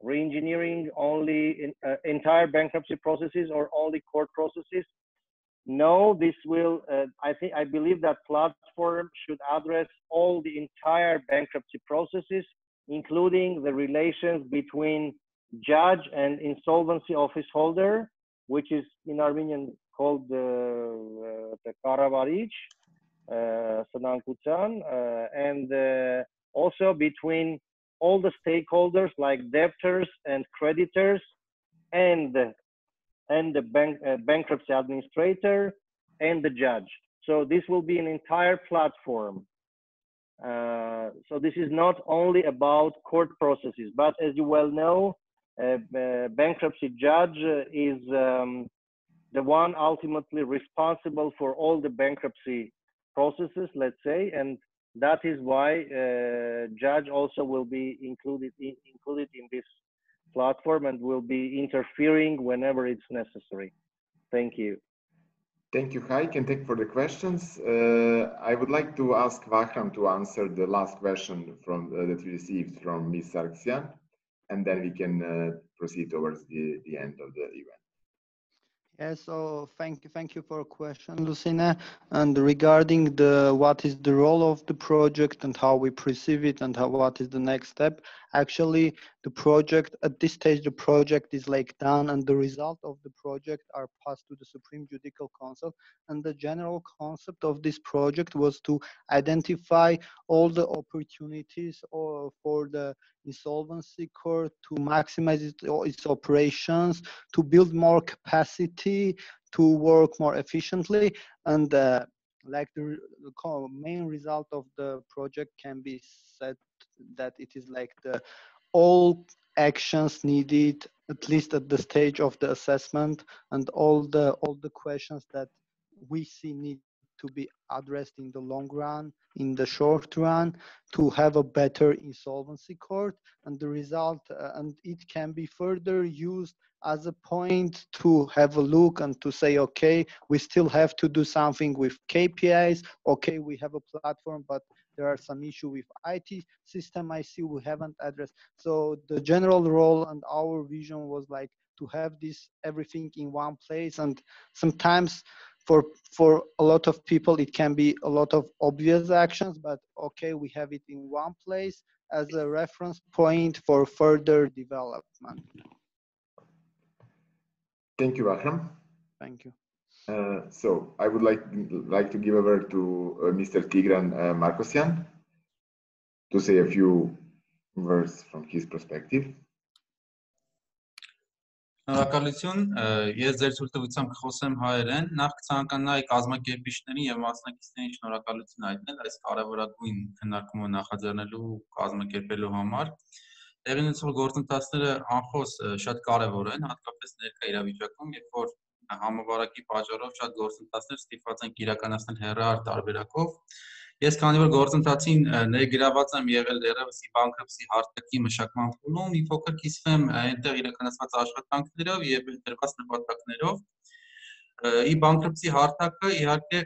re-engineering only in entire bankruptcy processes or only court processes. No, this will, I believe that platform should address all the entire bankruptcy processes, including the relations between judge and insolvency office holder, which is in Armenian called the Karavarich, and also between all the stakeholders like debtors and creditors and the bankruptcy administrator and the judge. So this will be an entire platform. So this is not only about court processes, but as you well know, bankruptcy judge is the one ultimately responsible for all the bankruptcy processes, let's say, and that is why judge also will be included in this platform and will be interfering whenever it's necessary. Thank you. Thank you, Haik, and thank you for the questions. I would like to ask Vakram to answer the last question from that we received from Ms. Sargsyan, and then we can proceed towards the end of the event. Yes, so thank you for a question, Lucina. And regarding what is the role of the project and how we perceive it and what is the next step, actually the project at this stage, the project is like done and the result of the project are passed to the Supreme Judicial Council. And the general concept of this project was to identify all the opportunities for the Insolvency Court to maximize its operations, to build more capacity, to work more efficiently, and like the main result of the project can be said that it is like all actions needed, at least at the stage of the assessment, and all the questions that we see need to be addressed in the long run, in the short run, to have a better insolvency court. And the result, and it can be further used as a point to have a look and to say, okay, we still have to do something with KPIs. Okay, we have a platform, but there are some issues with IT system I see we haven't addressed. So the general role and our vision was like to have this everything in one place. And sometimes for a lot of people, it can be a lot of obvious actions, but okay, we have it in one place as a reference point for further development. Thank you, Vakram. Thank you. So I would like to give a word to Mr. Tigran Markosyan to say a few words from his perspective. Շնորհակալություն, ես ձեր ցույցությամբ կխոսեմ հայերեն, նախ կցանկանայի կազմակերպիչներին եւ մասնակիցներին շնորհակալություն հայտնել այս կարևորագույն քննարկումը նախաձեռնելու կազմակերպելու համար։ Տեղի ունեցող գործընթացները անխոս շատ կարևոր են, հատկապես ներկա իրավիճակում, երբ որ համավարակի պատճառով շատ գործընթացներ ստիպված են իրականացնել հեռահար տարբերակով։ Ես քանի որ գործընթացին ներգրաված եմ եղել դեռևս բանկրպտcy հարթակի մշակման փուլում, մի փոքր կիսվեմ այնտեղ իրականացված աշխատանքներով եւ դրված նպատակներով։ Բանկրպտcy հարթակը իհարկե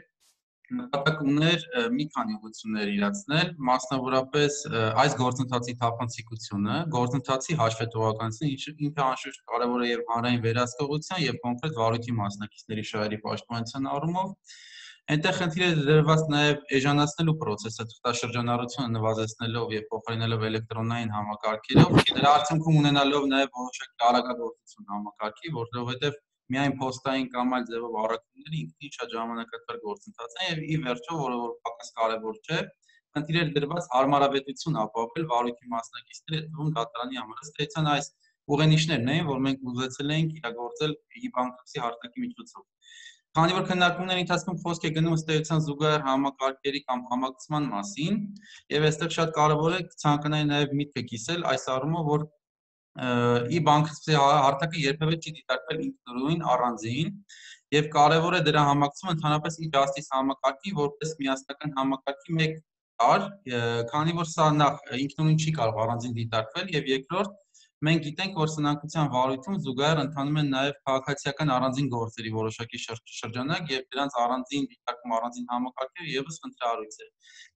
նպատակ ուներ մի քանի ուղղություններ իրացնել, մասնավորապես այս գործընթացի թափանցիկությունը, գործընթացի հաշվետվողականությունը, ինքը անշուշտ կարևոր է եւ հանրային վերահսկողության եւ կոնկրետ վարույթի մասնակիցների շահերի պաշտպանության առումով։ Այնտեղ խնդիր է դրված նաև էժանացնելու process-ը, թղթաշրջանառությունը նվազեցնելով եւ փոխարինելով էլեկտրոնային համակարգերով, դրա արդյունքում ունենալով նաև որոշակի արագագործություն համակարգի, որովհետեւ միայն փոստային կամ այլ ձևով առաքումները ինքնին շատ ժամանակատար գործընթաց են եւ ի վերջո, որը պակաս կարեւոր չէ, խնդիր է դրված հարմարավետություն ապահովել վարույթի մասնակիցների հետ թվում դատարանի համար։ Ըստ էության այս ուղենիշներն էին, որ մենք ուզեցել էինք իրագործել բանկրպտcy հարթակի միջոցով։ Քանի որ քննարկումների ընթացքում խոսք է գնում ըստ էության զուգահեռ համակարգերի կամ համակցման մասին, եւ այստեղ շատ կարեւոր է ցանկանայի նաեւ միտքը կիսել այս առումով, որ բանկրպտcy հարթակը երբևէ չի դիտարկվել ինքնուրույն առանձին եւ կարեւոր է դրա համակցումը ընդհանրապես justice համակարգի որպես միասնական համակարգի մեկ կար, քանի որ սա նախ ինքնուրույն չի կարող առանձին դիտարկվել եւ երկրորդ Մենք գիտենք, որ սնանկության վարույթում զուգահեռ ընթանում են նաև քաղաքացիական առանձին գործերի որոշակի շրջանակ եւ դրանց առանձին դիտարկում, առանձին համակարգեր եւս խնդրահարույց է։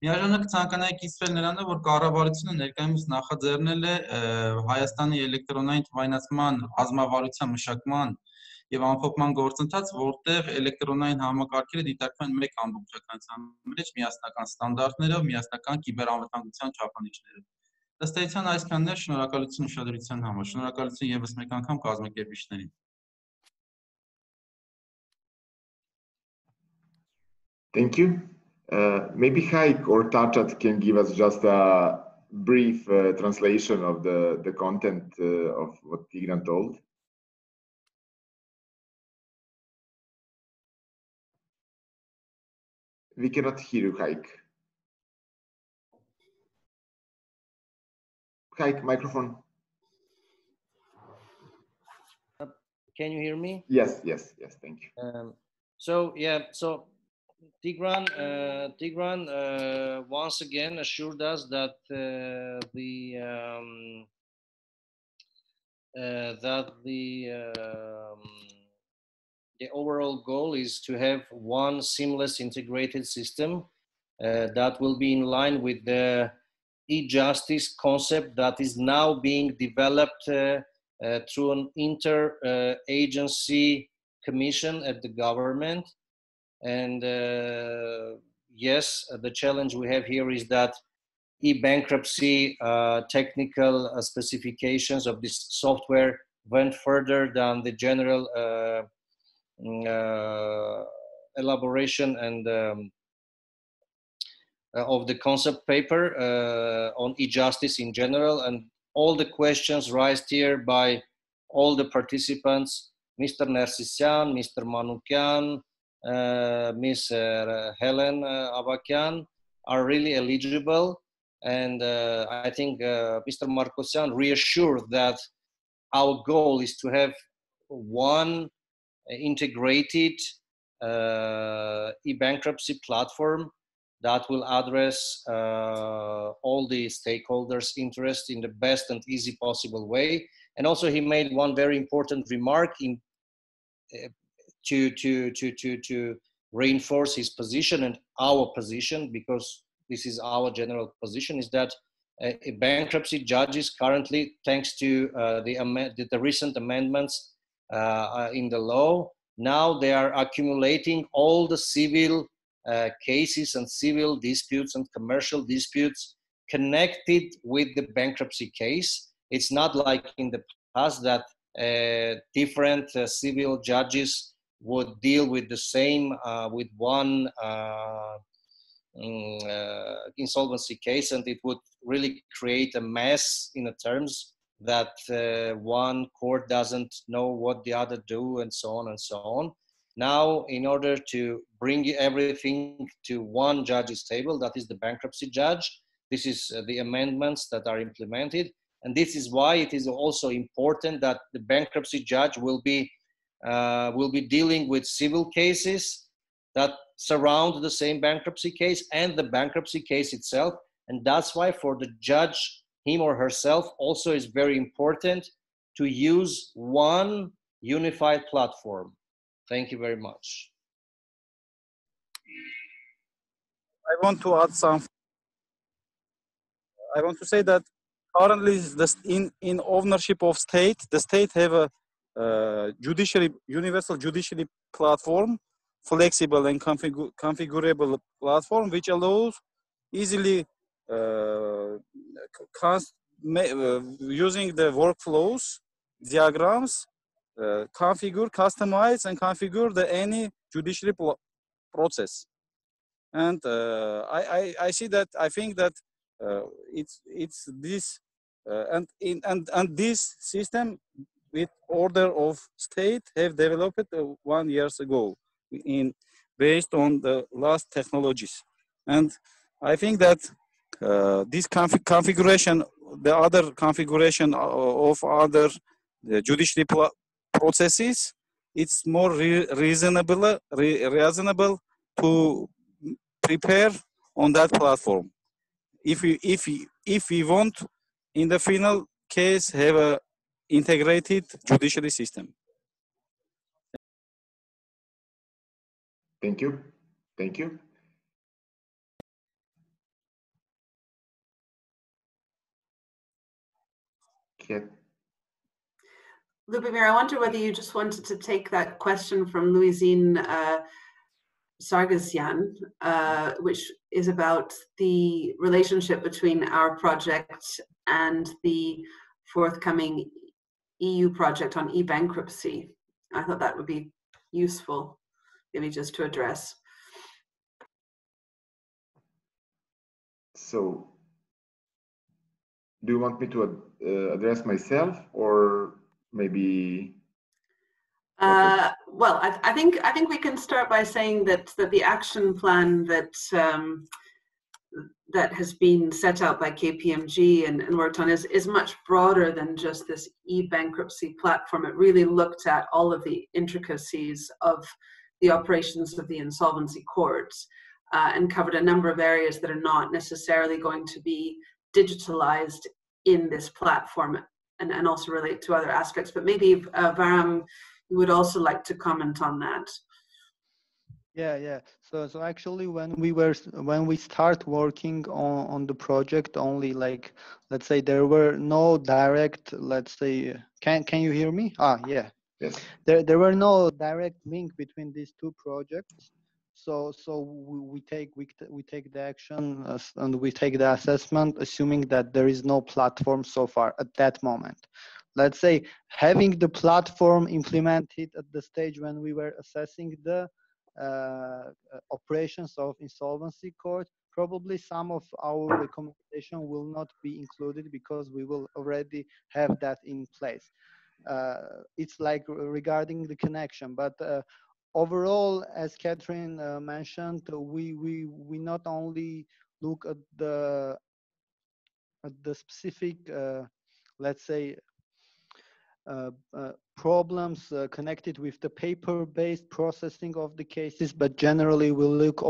Միաժամանակ ցանկանայի կիսվել նրանով, որ կառավարությունը ներկայումս նախաձեռնել է Հայաստանի էլեկտրոնային թվայնացման ռազմավարության մշակման եւ ամփոփման գործընթաց, որտեղ էլեկտրոնային համակարգերը դիտարկվում են մեկ ամբողջականության մեջ միասնական ստանդարտներով, միասնական կիբերանվտանգության չափանիշներով։ Ըստ էության այսքանն է, շնորհակալություն ուշադրության համար։ Շնորհակալություն եւս մեկ անգամ կազմակերպիչներին։ Thank you. Maybe Haik or Tachat can give us just a brief translation of the content of what Tigran told. We cannot hear you, Haik. Haik, microphone. Can you hear me? Yes, thank you. So Tigran once again assured us that the overall goal is to have one seamless integrated system that will be in line with the e-justice concept that is now being developed through an inter-agency commission at the government. And yes, the challenge we have here is that e-bankruptcy technical specifications of this software went further than the general elaboration and of the concept paper on e-justice in general, and all the questions raised here by all the participants, Mr. Nersisyan, Mr. Manukyan, Ms. Helen Avakian, are really eligible. And I think Mr. Markosyan reassured that our goal is to have one integrated e-bankruptcy platform that will address all the stakeholders' interests in the best and easy possible way. And also he made one very important remark to reinforce his position and our position, because this is our general position, is that bankruptcy judges currently, thanks to the recent amendments in the law, now they are accumulating all the civil cases and civil disputes and commercial disputes connected with the bankruptcy case. It's not like in the past that different civil judges would deal with the same, with one insolvency case, and it would really create a mess in the terms that one court doesn't know what the other do, and so on and so on. Now, in order to bring everything to one judge's table, that is the bankruptcy judge, this is the amendments that are implemented. And this is why it is also important that the bankruptcy judge will be dealing with civil cases that surround the same bankruptcy case and the bankruptcy case itself. And that's why for the judge, him or herself, also is very important to use one unified platform. Thank you very much. I want to add something. I want to say that currently, in ownership of state, the state have a universal judiciary platform, flexible and configurable platform, which allows easily using the workflows, diagrams, customize and configure any judiciary process. And I see that, I think that it's this and this system with order of state have developed 1 year ago based on the last technologies. And I think that this configuration, the other configuration of other judiciary processes, it's more reasonable to prepare on that platform. If we want in the final case have a integrated judiciary system. Thank you. Thank you. Okay. Lubomir, I wonder whether you just wanted to take that question from Louisine Sargsyan, which is about the relationship between our project and the forthcoming EU project on e-bankruptcy. I thought that would be useful, maybe just to address. So, do you want me to address myself, or maybe? Well, I think we can start by saying that the action plan that that has been set out by KPMG and worked on is much broader than just this e-bankruptcy platform. It really looked at all of the intricacies of the operations of the Insolvency Court and covered a number of areas that are not necessarily going to be digitalized in this platform and also relate to other aspects. But maybe Varam, you would also like to comment on that. Yeah. So actually, when we start working on the project, only like, let's say, there were no direct, let's say, can you hear me? Yeah. Yes. There were no direct link between these two projects. So we take the action and we take the assessment, assuming that there is no platform so far at that moment. Let's say having the platform implemented at the stage when we were assessing the operations of Insolvency Court, probably some of our recommendation will not be included because we will already have that in place. It's like regarding the connection, but overall, as Catherine mentioned, we not only look at the specific, let's say, problems connected with the paper-based processing of the cases, but generally we look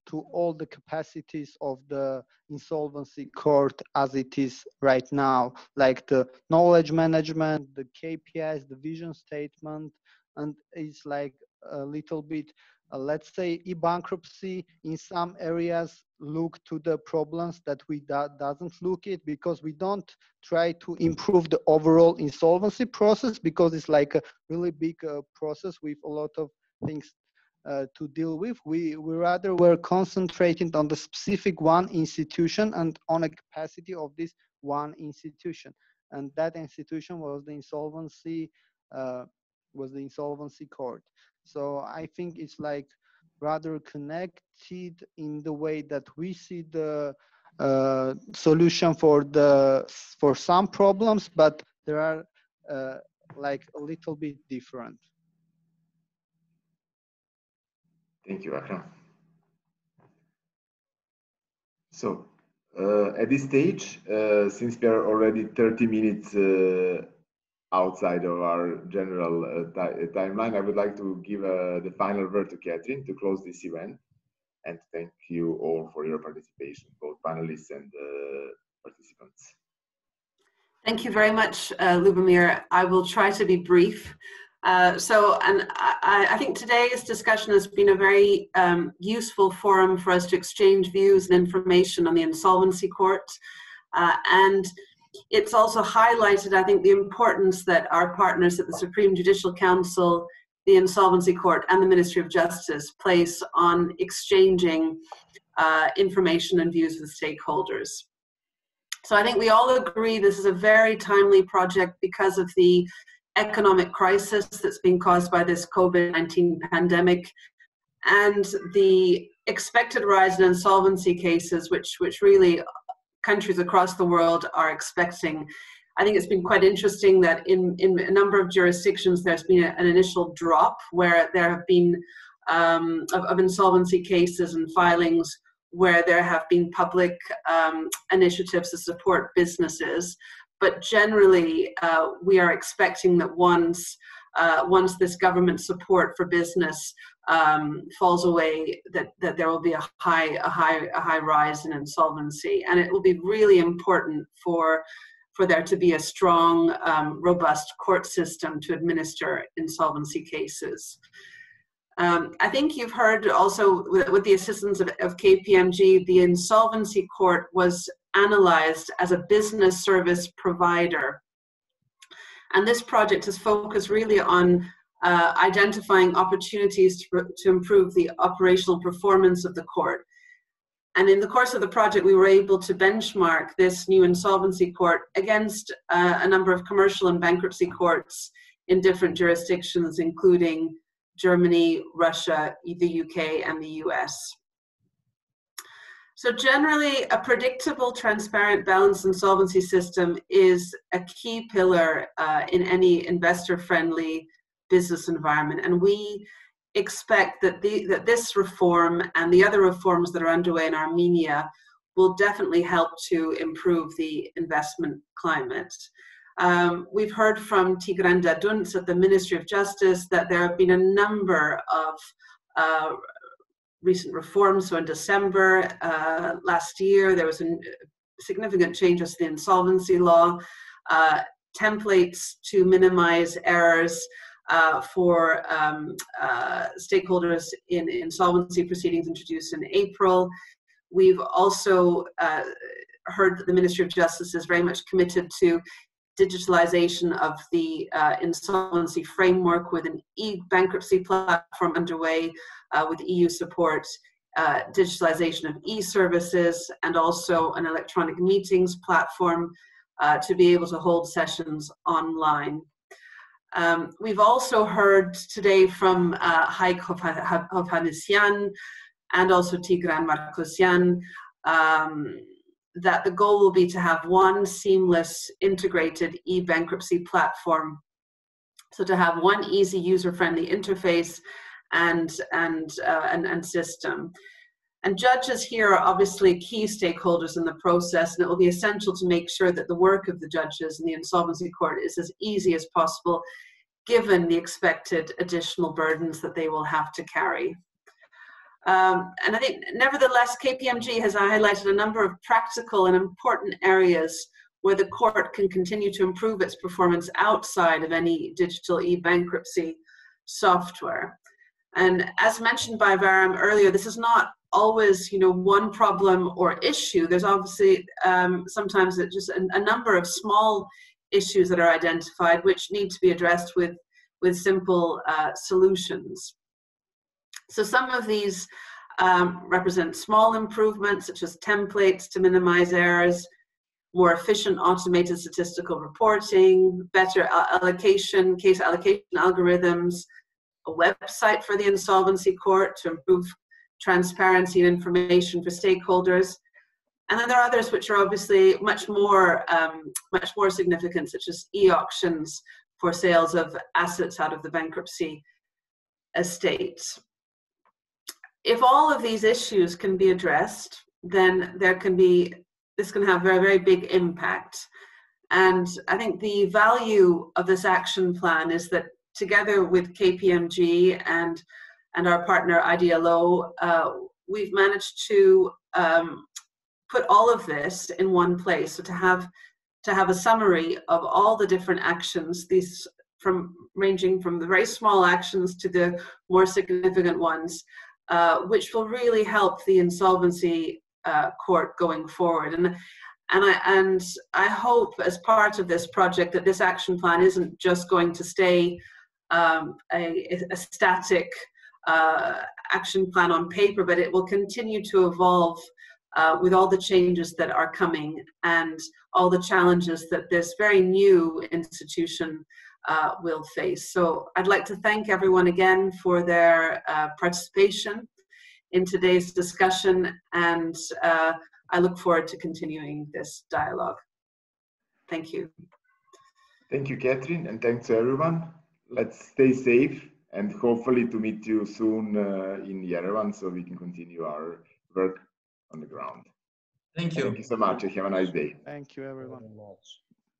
to all the capacities of the Insolvency Court as it is right now, like the knowledge management, the KPIs, the vision statement, and it's like a little bit, let's say, e-bankruptcy in some areas look to the problems that we doesn't look at, because we don't try to improve the overall insolvency process, because it's like a really big process with a lot of things to deal with. We rather were concentrating on the specific one institution and on a capacity of this one institution, and that institution was the Insolvency Court. So I think it's like rather connected in the way that we see the solution for some problems, but there are like a little bit different. Thank you, Akram. So at this stage, since we are already 30 minutes outside of our general timeline, I would like to give the final word to Catherine to close this event, and thank you all for your participation, both panelists and participants. Thank you very much, Lubomir. I will try to be brief. I think today's discussion has been a very useful forum for us to exchange views and information on the Insolvency Court. And it's also highlighted, I think, the importance that our partners at the Supreme Judicial Council, the Insolvency Court, and the Ministry of Justice place on exchanging information and views with stakeholders. So I think we all agree this is a very timely project because of the economic crisis that's been caused by this COVID-19 pandemic and the expected rise in insolvency cases, which really countries across the world are expecting. I think it's been quite interesting that in a number of jurisdictions there's been an initial drop where there have been of insolvency cases and filings where there have been public initiatives to support businesses. But generally, we are expecting that once this government support for business falls away, that there will be a high rise in insolvency, and it will be really important for for there to be a strong, robust court system to administer insolvency cases. I think you've heard also with the assistance of KPMG, the Insolvency Court was analyzed as a business service provider. And this project is focused really on identifying opportunities to improve the operational performance of the court. And in the course of the project, we were able to benchmark this new insolvency court against a number of commercial and bankruptcy courts in different jurisdictions, including Germany, Russia, the UK, and the US. So generally, a predictable, transparent, balanced insolvency system is a key pillar in any investor-friendly business environment. And we expect that, that this reform and the other reforms that are underway in Armenia will definitely help to improve the investment climate. We've heard from Tigran Daduns at the Ministry of Justice that there have been a number of recent reforms. So in December last year, there was a significant changes to the insolvency law, templates to minimize errors for stakeholders in insolvency proceedings introduced in April. We've also heard that the Ministry of Justice is very much committed to digitalization of the insolvency framework with an e-bankruptcy platform underway with EU support, digitalization of e-services, and also an electronic meetings platform to be able to hold sessions online. We've also heard today from Haik Hovhannisyan and also Tigran Markosyan that the goal will be to have one seamless integrated e-bankruptcy platform. So to have one easy user-friendly interface and system. And judges here are obviously key stakeholders in the process, and it will be essential to make sure that the work of the judges in the insolvency court is as easy as possible, given the expected additional burdens that they will have to carry. And I think, nevertheless, KPMG has highlighted a number of practical and important areas where the court can continue to improve its performance outside of any digital e-bankruptcy software. And as mentioned by Varam earlier, this is not always, one problem or issue. There's obviously sometimes just a number of small issues that are identified which need to be addressed with simple solutions. So some of these represent small improvements, such as templates to minimize errors, more efficient automated statistical reporting, better case allocation algorithms, a website for the insolvency court to improve transparency and information for stakeholders. And then there are others which are obviously much more significant, such as e-auctions for sales of assets out of the bankruptcy estate. If all of these issues can be addressed, then this can have very, very big impact. And I think the value of this action plan is that together with KPMG and our partner IDLO, we've managed to put all of this in one place. So to have a summary of all the different actions, these ranging from the very small actions to the more significant ones, which will really help the insolvency court going forward. And I hope, as part of this project, that this action plan isn't just going to stay a static action plan on paper, but it will continue to evolve with all the changes that are coming and all the challenges that this very new institution will face. So I'd like to thank everyone again for their participation in today's discussion, and I look forward to continuing this dialogue. Thank you. Thank you, Catherine, and thanks to everyone. Let's stay safe and hopefully to meet you soon in Yerevan so we can continue our work on the ground. Thank you. Thank you so much. Have a nice day. Thank you, everyone.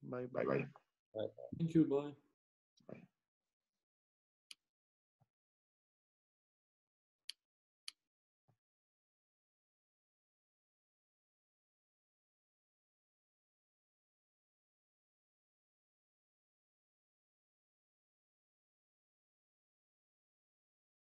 Bye-bye. Thank you. Bye.